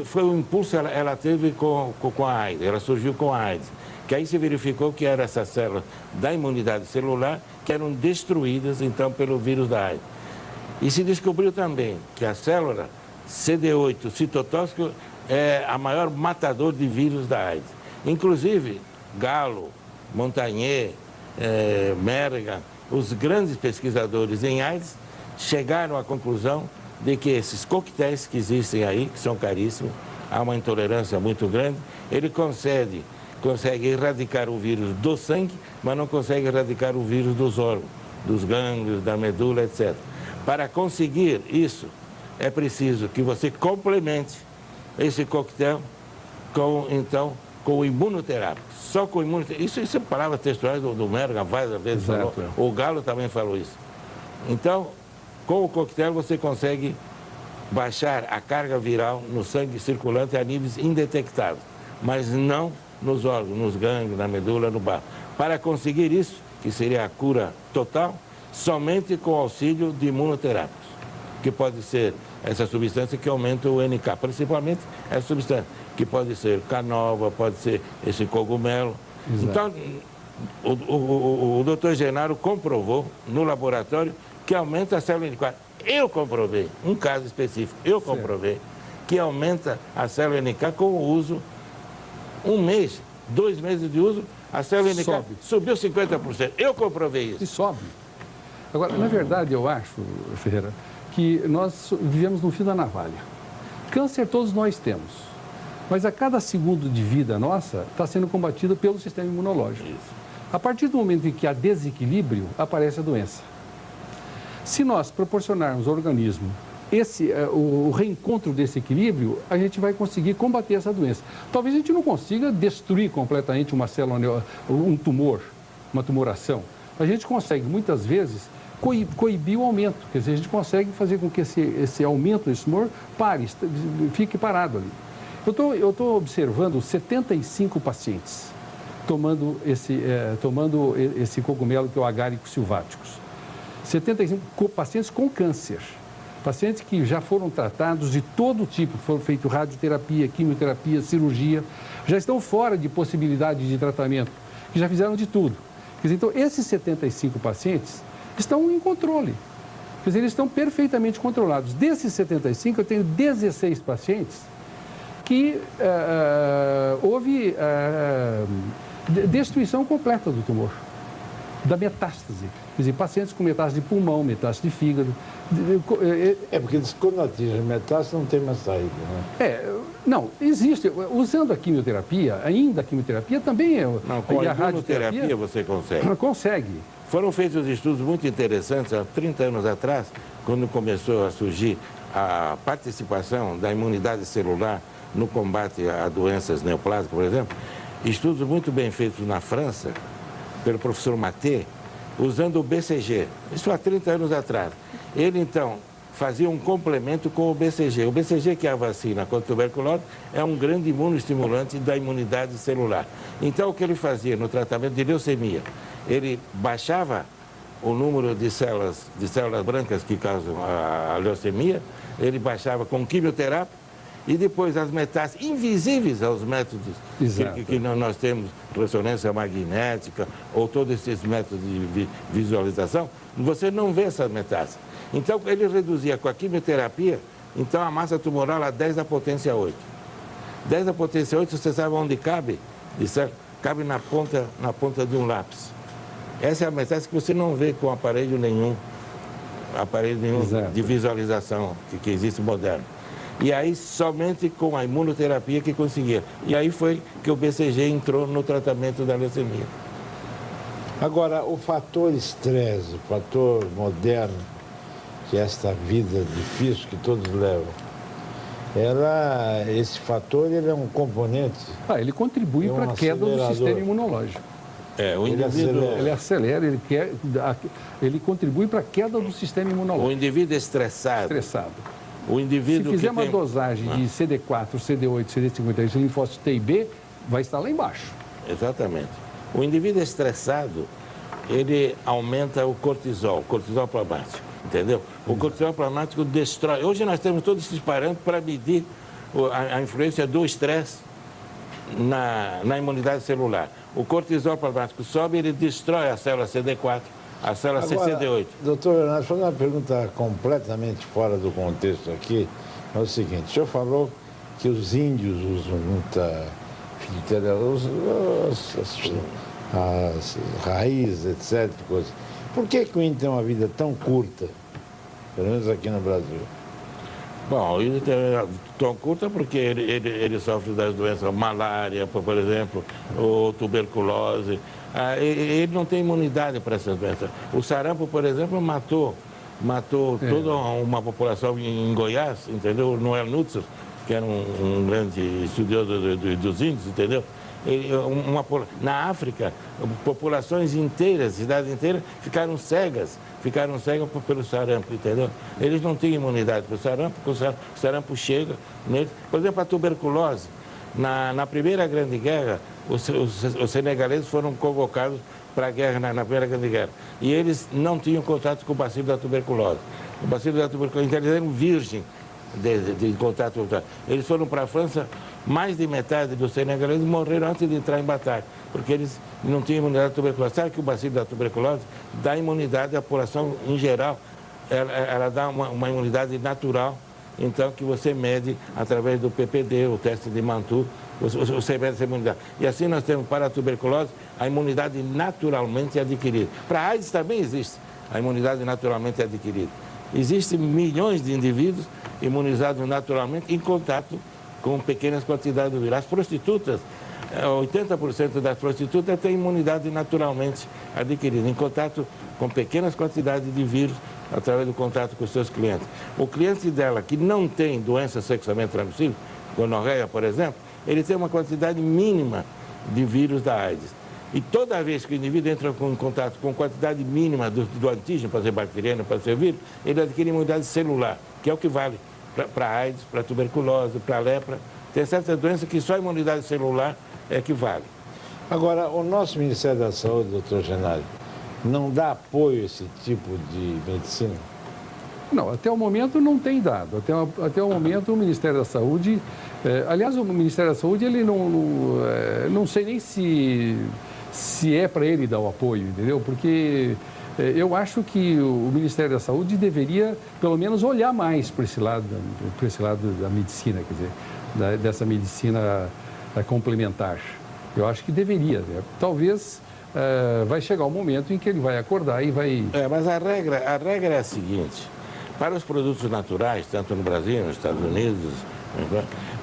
Speaker 5: Foi um impulso, ela teve com a AIDS, ela surgiu com a AIDS. Que aí se verificou que eram essas células da imunidade celular que eram destruídas, então, pelo vírus da AIDS. E se descobriu também que a célula CD8, citotóxico, é a maior matador de vírus da AIDS. Inclusive, Gallo, Montagnier, Merga, os grandes pesquisadores em AIDS, chegaram à conclusão de que esses coquetéis que existem aí, que são caríssimos, há uma intolerância muito grande, ele consegue erradicar o vírus do sangue, mas não consegue erradicar o vírus dos órgãos, dos gânglios, da medula, etc. Para conseguir isso, é preciso que você complemente esse coquetel com o imunoterápico. Só com o imunoterápico. Isso são palavras textuais do Merga, várias vezes falou. O Gallo também falou isso. Então, com o coquetel você consegue baixar a carga viral no sangue circulante a níveis indetectáveis, mas não nos órgãos, nos gânglios, na medula, no baço. Para conseguir isso, que seria a cura total, somente com auxílio de imunoterápicos, que pode ser essa substância que aumenta o NK, principalmente essa substância, que pode ser canova, pode ser esse cogumelo.
Speaker 4: Exato.
Speaker 5: Então, o doutor Genaro comprovou no laboratório que aumenta a célula NK. Eu comprovei, um caso específico, eu comprovei que aumenta a célula NK com o uso, 1 mês, 2 meses de uso, a célula NK subiu 50%. Eu comprovei isso.
Speaker 4: E sobe. Agora, na verdade, eu acho, Ferreira, que nós vivemos no fio da navalha. Câncer todos nós temos, mas a cada segundo de vida nossa está sendo combatido pelo sistema imunológico.
Speaker 5: Isso.
Speaker 4: A partir do momento em que há desequilíbrio, aparece a doença. Se nós proporcionarmos ao organismo o reencontro desse equilíbrio, a gente vai conseguir combater essa doença. Talvez a gente não consiga destruir completamente uma célula, um tumor, uma tumoração. A gente consegue, muitas vezes, coibir o aumento. Quer dizer, a gente consegue fazer com que esse aumento desse tumor pare, fique parado ali. Eu estou observando 75 pacientes tomando esse cogumelo que é o Agaricus sylvaticus. 75 pacientes com câncer. Pacientes que já foram tratados de todo tipo, foram feitos radioterapia, quimioterapia, cirurgia, já estão fora de possibilidade de tratamento, que já fizeram de tudo. Quer dizer, então, esses 75 pacientes estão em controle. Quer dizer, eles estão perfeitamente controlados. Desses 75, eu tenho 16 pacientes que houve destruição completa do tumor, da metástase. Quer dizer, pacientes com metástase de pulmão, metástase de fígado.
Speaker 1: Porque quando atinge metástase não tem mais saída, né?
Speaker 4: Não, existe. Usando a quimioterapia, ainda a quimioterapia também é...
Speaker 5: Não, com a
Speaker 4: radioterapia
Speaker 5: imunoterapia você consegue.
Speaker 4: Consegue.
Speaker 5: Foram feitos estudos muito interessantes há 30 anos atrás, quando começou a surgir a participação da imunidade celular no combate a doenças neoplásicas, por exemplo. Estudos muito bem feitos na França, pelo professor Maté, usando o BCG. Isso há 30 anos atrás. Ele, então, fazia um complemento com o BCG. O BCG, que é a vacina contra a tuberculose, é um grande imunoestimulante da imunidade celular. Então, o que ele fazia no tratamento de leucemia? Ele baixava o número de células brancas que causam a leucemia, ele baixava com quimioterapia, e depois as metástases invisíveis aos métodos que nós temos, ressonância magnética ou todos esses métodos de visualização, você não vê essas metástases. Então, ele reduzia com a quimioterapia, então a massa tumoral a 10 à potência 8. 10 à potência 8, você sabe onde cabe? Cabe na ponta de um lápis. Essa é a metástase que você não vê com aparelho nenhum de visualização que existe moderno. E aí, somente com a imunoterapia que conseguia. E aí foi que o BCG entrou no tratamento da leucemia.
Speaker 1: Agora, o fator estresse, o fator moderno, que é esta vida difícil que todos levam, esse fator ele é um componente...
Speaker 4: ele contribui para a queda do sistema imunológico.
Speaker 5: O indivíduo...
Speaker 4: Ele acelera, ele contribui para a queda do sistema imunológico.
Speaker 5: O indivíduo estressado. O indivíduo
Speaker 4: Se fizer uma dosagem de CD4, CD8, CD58, linfócito T e B, vai estar lá embaixo.
Speaker 5: Exatamente. O indivíduo estressado, ele aumenta o cortisol plasmático, entendeu? O cortisol plasmático destrói. Hoje nós temos todos esses parâmetros para medir a influência do estresse na imunidade celular. O cortisol plasmático sobe, ele destrói a célula CD4. A célula CD8.
Speaker 1: Doutor Leonardo, fazer uma pergunta completamente fora do contexto aqui. É o seguinte, o senhor falou que os índios usam muita as raízes, etc. Coisa. Por que o índio tem uma vida tão curta, pelo menos aqui no Brasil?
Speaker 5: Bom, o índio tem tão curta porque ele sofre das doenças malária, por exemplo, ou tuberculose. Ele não tem imunidade para essas doenças. O sarampo, por exemplo, matou toda uma população em Goiás, entendeu? Noel Nutzer, que era um grande estudioso dos índios, entendeu? Na África, populações inteiras, cidades inteiras, ficaram cegas pelo sarampo, entendeu? Eles não têm imunidade para o sarampo, porque o sarampo chega neles. Por exemplo, a tuberculose. Na Primeira Grande Guerra, os senegaleses foram convocados para a guerra, na Primeira Grande Guerra. E eles não tinham contato com o bacilo da tuberculose. O bacilo da tuberculose, então eles eram virgem de contato com o bacilo. Eles foram para a França, mais de metade dos senegaleses morreram antes de entrar em batalha, porque eles não tinham imunidade à tuberculose. Sabe que o bacilo da tuberculose dá imunidade à população em geral, ela dá uma imunidade natural, então que você mede através do PPD, o teste de Mantoux, você mede essa imunidade. E assim nós temos para a tuberculose a imunidade naturalmente adquirida. Para a AIDS também existe a imunidade naturalmente adquirida. Existem milhões de indivíduos imunizados naturalmente em contato com pequenas quantidades do vírus. As prostitutas, 80% das prostitutas têm imunidade naturalmente adquirida, em contato com pequenas quantidades de vírus, através do contato com os seus clientes. O cliente dela que não tem doença sexualmente transmissível, gonorreia, por exemplo, ele tem uma quantidade mínima de vírus da AIDS. E toda vez que o indivíduo entra em contato com quantidade mínima do antígeno, para ser bacteriano, para ser vírus, ele adquire imunidade celular, que é o que vale para a AIDS, para a tuberculose, para a lepra. Tem certas doenças que só a imunidade celular é que vale.
Speaker 1: Agora, o nosso Ministério da Saúde, doutor Genário, não dá apoio a esse tipo de medicina?
Speaker 4: Não, até o momento não tem dado. Até o momento o Ministério da Saúde... aliás, o Ministério da Saúde, ele não sei nem se é para ele dar o apoio, entendeu? Porque eu acho que o Ministério da Saúde deveria, pelo menos, olhar mais para esse lado da medicina, quer dizer, dessa medicina complementar. Eu acho que deveria, né? Talvez vai chegar o momento em que ele vai acordar e vai...
Speaker 5: Mas a regra é a seguinte: para os produtos naturais, tanto no Brasil, nos Estados Unidos,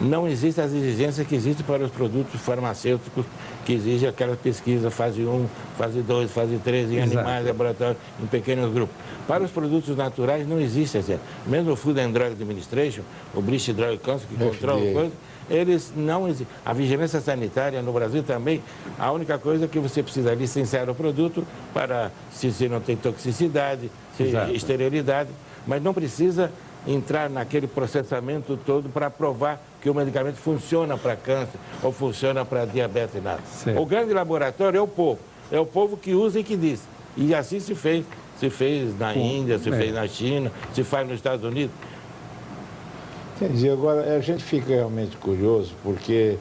Speaker 5: não existem as exigências que existem para os produtos farmacêuticos, que exigem aquela pesquisa fase 1, fase 2, fase 3, em animais, laboratórios, em pequenos grupos. Para os produtos naturais não existe assim. Mesmo o Food and Drug Administration, o British Drug Council, que controla a coisa, eles não existem. A vigilância sanitária no Brasil também, a única coisa é que você precisa licenciar o produto para se não tem toxicidade, esterilidade, mas não precisa entrar naquele processamento todo para provar que o medicamento funciona para câncer ou funciona para diabetes e nada.
Speaker 4: Certo.
Speaker 5: O grande laboratório é o povo. É o povo que usa e que diz. E assim se fez. Se fez na Índia, se fez na China, se faz nos Estados Unidos.
Speaker 1: Entendi. Agora, a gente fica realmente curioso, porque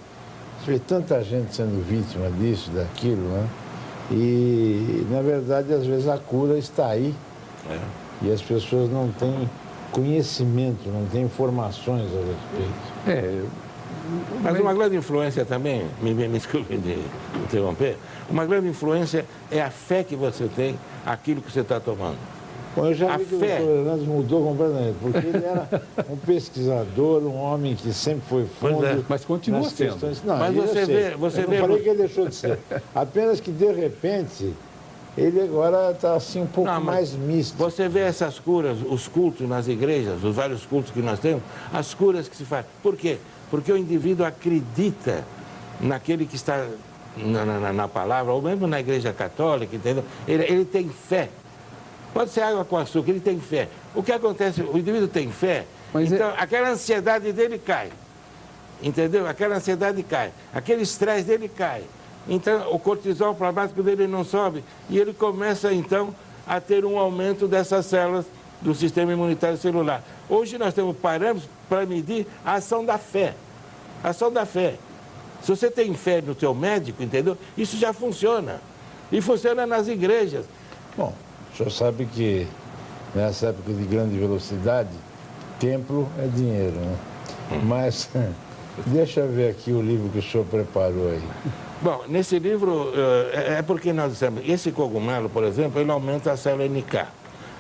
Speaker 1: você vê tanta gente sendo vítima disso, daquilo, né? E, na verdade, às vezes a cura está aí. E as pessoas não têm conhecimento, não têm informações a respeito.
Speaker 5: Mas uma grande influência também, me desculpe de interromper, uma grande influência é a fé que você tem naquilo que você está tomando.
Speaker 1: Bom, eu já vi que o doutor Hernandes mudou completamente, porque ele era um pesquisador, um homem que sempre foi fundo.
Speaker 4: Mas continua
Speaker 1: nas
Speaker 4: sendo.
Speaker 1: Questões. Não,
Speaker 5: mas você
Speaker 1: eu
Speaker 5: vê...
Speaker 1: não falei que ele deixou de ser. Apenas que, de repente, ele agora está assim um pouco mais místico.
Speaker 5: Você vê essas curas, os cultos nas igrejas, os vários cultos que nós temos, as curas que se fazem. Por quê? Porque o indivíduo acredita naquele que está na palavra, ou mesmo na igreja católica, entendeu? Ele tem fé. Pode ser água com açúcar, ele tem fé. O que acontece? O indivíduo tem fé, então aquela ansiedade dele cai. Entendeu? Aquela ansiedade cai. Aquele estresse dele cai. Então, o cortisol plasmático dele não sobe e ele começa, então, a ter um aumento dessas células do sistema imunitário celular. Hoje nós temos parâmetros para medir a ação da fé. A ação da fé. Se você tem fé no teu médico, entendeu? Isso já funciona. E funciona nas igrejas.
Speaker 1: Bom, o senhor sabe que nessa época de grande velocidade, templo é dinheiro, né? Mas deixa eu ver aqui o livro que o senhor preparou aí.
Speaker 5: Bom, nesse livro, é porque nós dissemos, esse cogumelo, por exemplo, ele aumenta a célula NK.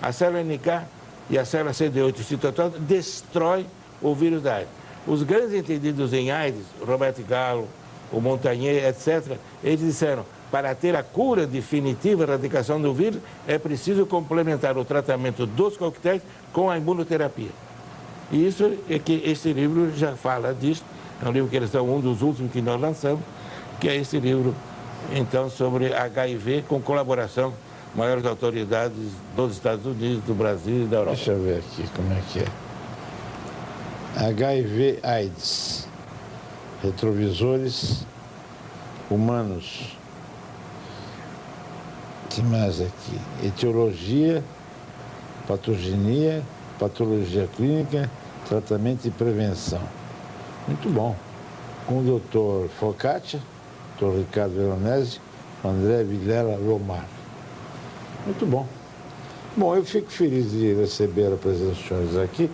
Speaker 5: A célula NK e a célula CD8 citotrófica destrói o vírus da AIDS. Os grandes entendidos em AIDS, Roberto Gallo, o Montagnier, etc., eles disseram, para ter a cura definitiva, a erradicação do vírus, é preciso complementar o tratamento dos coquetéis com a imunoterapia. E isso é que esse livro já fala disso. É um livro que eles são um dos últimos que nós lançamos, que é esse livro, então, sobre HIV, com colaboração maiores autoridades dos Estados Unidos, do Brasil e da Europa.
Speaker 1: Deixa eu ver aqui como é que é. HIV AIDS, retrovisores humanos. Que mais aqui? Etiologia, patogenia, patologia clínica, tratamento e prevenção. Muito bom. Com o doutor Focaccia, doutor Ricardo Veronese, André Vilela Lomar. Muito bom. Bom, eu fico feliz de receber a presença dos senhores aqui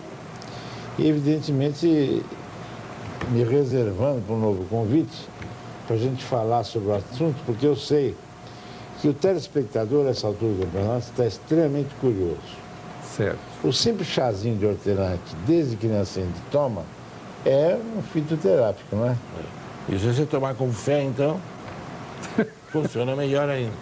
Speaker 1: e, evidentemente, me reservando para um novo convite para a gente falar sobre o assunto, porque eu sei que o telespectador, nessa altura do campeonato, está extremamente curioso.
Speaker 4: Certo.
Speaker 1: O simples chazinho de hortelã, que desde criança a gente toma, é um fitoterápico, não é?
Speaker 5: E se você tomar com fé, então, funciona melhor ainda.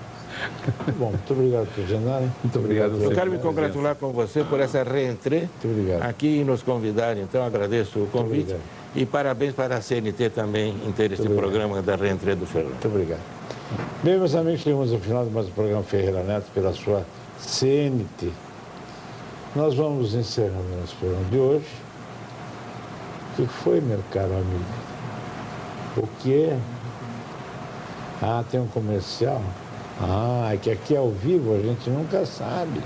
Speaker 1: Bom, muito obrigado, doutor Genaro.
Speaker 4: Muito obrigado.
Speaker 5: Eu quero me congratular com você por essa reentrée
Speaker 1: Muito obrigado.
Speaker 5: aqui e nos convidar, então agradeço o convite.
Speaker 1: obrigado.
Speaker 5: E parabéns para a CNT também em ter este
Speaker 1: obrigado.
Speaker 5: programa da reentrée do Ferreira.
Speaker 1: Muito obrigado. Bem, meus amigos, chegamos ao final de mais um programa Ferreira Neto pela sua CNT. Nós vamos encerrando nosso programa de hoje. O que foi, meu caro amigo? O quê? Ah, tem um comercial? Ah, é que aqui ao vivo a gente nunca sabe.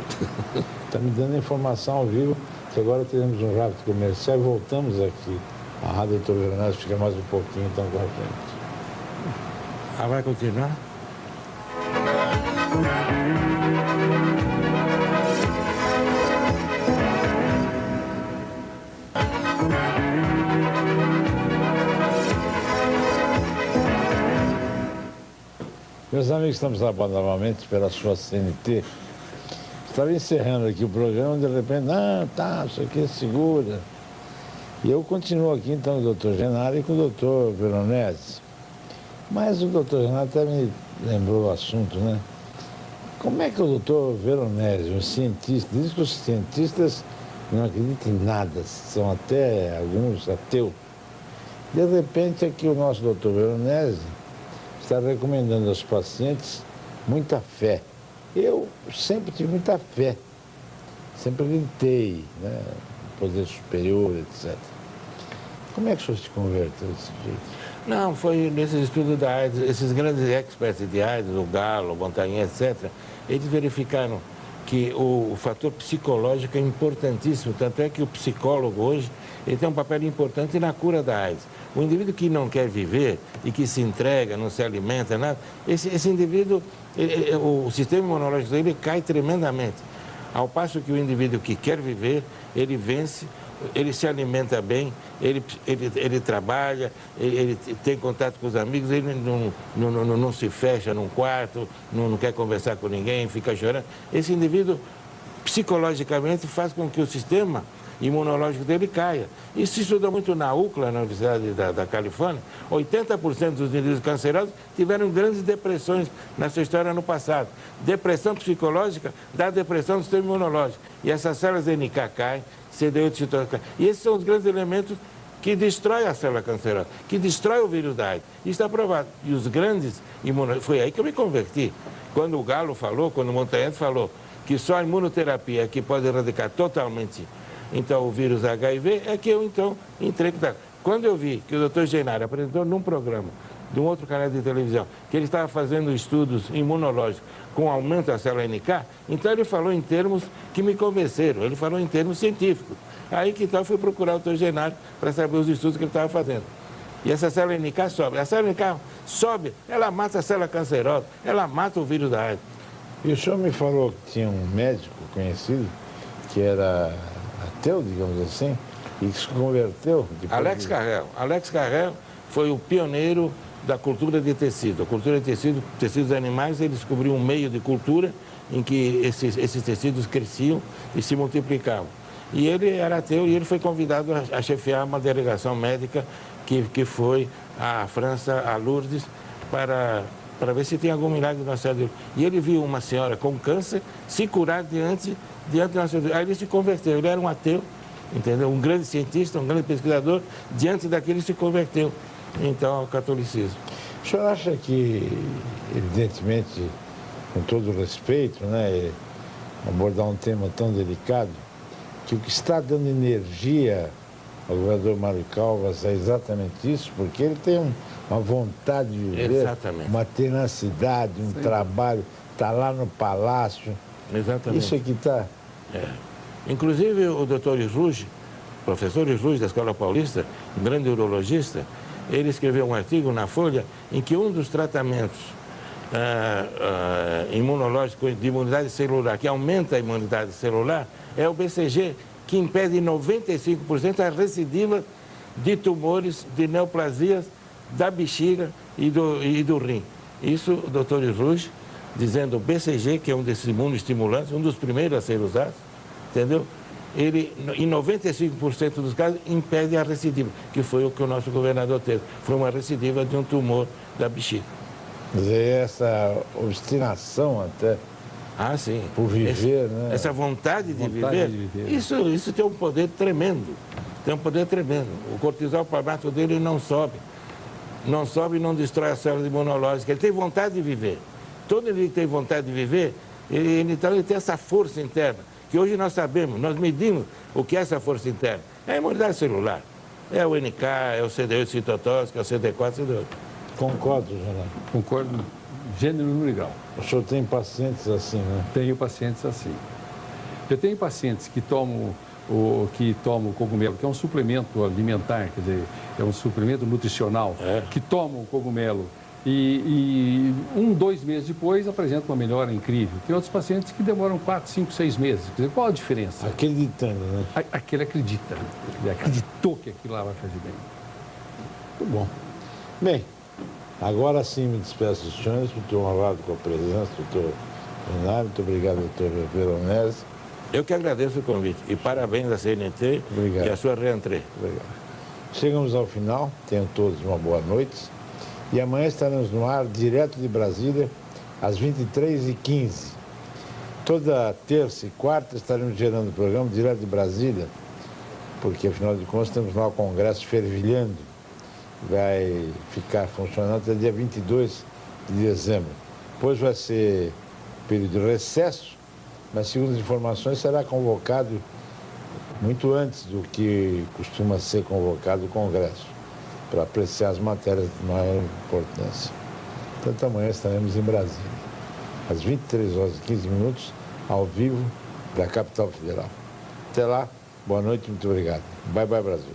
Speaker 1: Está me dando informação ao vivo que agora teremos um rápido comercial e voltamos aqui. A Rádio Doutor Veronese fica mais um pouquinho então com a gente.
Speaker 5: Ah, vai continuar?
Speaker 1: Meus amigos, estamos novamente pela sua CNT. Estava encerrando aqui o programa, de repente, isso aqui segura. E eu continuo aqui então com o doutor Genaro e com o doutor Veronese. Mas o doutor Genaro até me lembrou o assunto, né? Como é que o doutor Veronese, um cientista, diz que os cientistas não acreditam em nada, são até alguns ateus. De repente aqui o nosso doutor Veronese está recomendando aos pacientes muita fé. Eu sempre tive muita fé, sempre acreditei, né, no poder superior, etc. Como é que o senhor se converteu desse jeito?
Speaker 5: Não, foi nesses estudos da AIDS, esses grandes experts de AIDS, o Galo, o Montagnier, etc., eles verificaram que o fator psicológico é importantíssimo, tanto é que o psicólogo hoje ele tem um papel importante na cura da AIDS. O indivíduo que não quer viver e que se entrega, não se alimenta, nada, esse indivíduo, o sistema imunológico dele cai tremendamente. Ao passo que o indivíduo que quer viver, ele vence, ele se alimenta bem, ele trabalha, ele tem contato com os amigos, ele não se fecha num quarto, não quer conversar com ninguém, fica chorando. Esse indivíduo, psicologicamente, faz com que o sistema imunológico dele caia. Isso se estuda muito na UCLA, na Universidade da Califórnia. 80% dos indivíduos cancerosos tiveram grandes depressões na sua história no passado. Depressão psicológica dá depressão do sistema imunológico. E essas células NK caem, CD8 citose caem. E esses são os grandes elementos que destroem a célula cancerosa, que destrói o vírus da AIDS. Isso está provado. E os grandes imunológicos... Foi aí que eu me converti. Quando o Galo falou, quando o Montagnier falou que só a imunoterapia é que pode erradicar totalmente então o vírus HIV, é que eu então entrei em contato. Quando eu vi que o Dr. Genaro apresentou num programa de um outro canal de televisão, que ele estava fazendo estudos imunológicos com aumento da célula NK, então ele falou em termos que me convenceram, ele falou em termos científicos. Aí que então eu fui procurar o Dr. Genaro para saber os estudos que ele estava fazendo. E essa célula NK sobe. A célula NK sobe, ela mata a célula cancerosa, ela mata o vírus da AIDS.
Speaker 1: E o senhor me falou que tinha um médico conhecido que era ateu, digamos assim, e que se converteu.
Speaker 5: Alex Carrel. Alex Carrel foi o pioneiro da cultura de tecido. A cultura de tecidos animais, ele descobriu um meio de cultura em que esses tecidos cresciam e se multiplicavam. E ele era ateu e ele foi convidado a chefiar uma delegação médica que foi à França, a Lourdes, para ver se tem algum milagre na célula dele. E ele viu uma senhora com câncer se curar diante da nossa... Aí ele se converteu, ele era um ateu, entendeu? Um grande cientista, um grande pesquisador, diante daquele se converteu, então, ao catolicismo.
Speaker 1: O senhor acha que, evidentemente, com todo o respeito, né, abordar um tema tão delicado, que o que está dando energia ao governador Mário Calvas é exatamente isso, porque ele tem uma vontade de viver,
Speaker 5: Exatamente.
Speaker 1: uma tenacidade, um trabalho, está lá no palácio.
Speaker 5: Exatamente.
Speaker 1: Isso aqui está...
Speaker 5: Inclusive, o doutor Isruge, professor Isruge da Escola Paulista, um grande urologista, ele escreveu um artigo na Folha em que um dos tratamentos imunológicos de imunidade celular, que aumenta a imunidade celular, é o BCG, que impede 95% a recidiva de tumores, de neoplasias da bexiga e do rim. Isso, o doutor Isruge, dizendo o BCG, que é um desses imunoestimulantes, um dos primeiros a ser usados, entendeu? Ele, em 95% dos casos, impede a recidiva, que foi o que o nosso governador teve. Foi uma recidiva de um tumor da bexiga.
Speaker 1: Quer dizer, essa obstinação até
Speaker 5: Sim.
Speaker 1: por viver, né?
Speaker 5: Essa vontade de viver, isso tem um poder tremendo. Tem um poder tremendo. O cortisol palmático dele não sobe. Não sobe e não destrói as células imunológicas. Ele tem vontade de viver. Todo ele que tem vontade de viver, então ele tem essa força interna, que hoje nós sabemos, nós medimos o que é essa força interna. É a imunidade celular. É o NK, é o CD8 citotóxico, é o CD4, CD8.
Speaker 1: Concordo, Geraldo.
Speaker 4: Concordo, gênero, número e grau.
Speaker 1: O senhor tem pacientes assim, né?
Speaker 4: Tenho pacientes assim. Eu tenho pacientes que tomam o cogumelo, que é um suplemento alimentar, quer dizer, é um suplemento nutricional, que tomam o cogumelo e 2 meses depois apresentam uma melhora incrível. Tem outros pacientes que demoram 4, 5, 6 meses. Quer dizer, qual a diferença?
Speaker 1: Acreditando, né?
Speaker 4: Aquele acredita. Ele acreditou que aquilo lá vai fazer bem.
Speaker 1: Muito bom. Bem, agora sim me despeço dos senhores, estou honrado com a presença do doutor Renato. Muito obrigado, doutor Veronese.
Speaker 5: Eu que agradeço o convite e parabéns à CNT
Speaker 1: Obrigado.
Speaker 5: e à sua reentrée.
Speaker 1: Obrigado. Chegamos ao final, tenham todos uma boa noite. E amanhã estaremos no ar, direto de Brasília, às 23h15. Toda terça e quarta estaremos gerando o programa direto de Brasília, porque, afinal de contas, temos lá o Congresso fervilhando. Vai ficar funcionando até dia 22 de dezembro. Depois vai ser período de recesso, mas, segundo as informações, será convocado muito antes do que costuma ser convocado o Congresso, para apreciar as matérias de maior importância. Portanto, amanhã estaremos em Brasília, às 23h15, ao vivo, da capital federal. Até lá, boa noite, muito obrigado. Bye, bye, Brasil.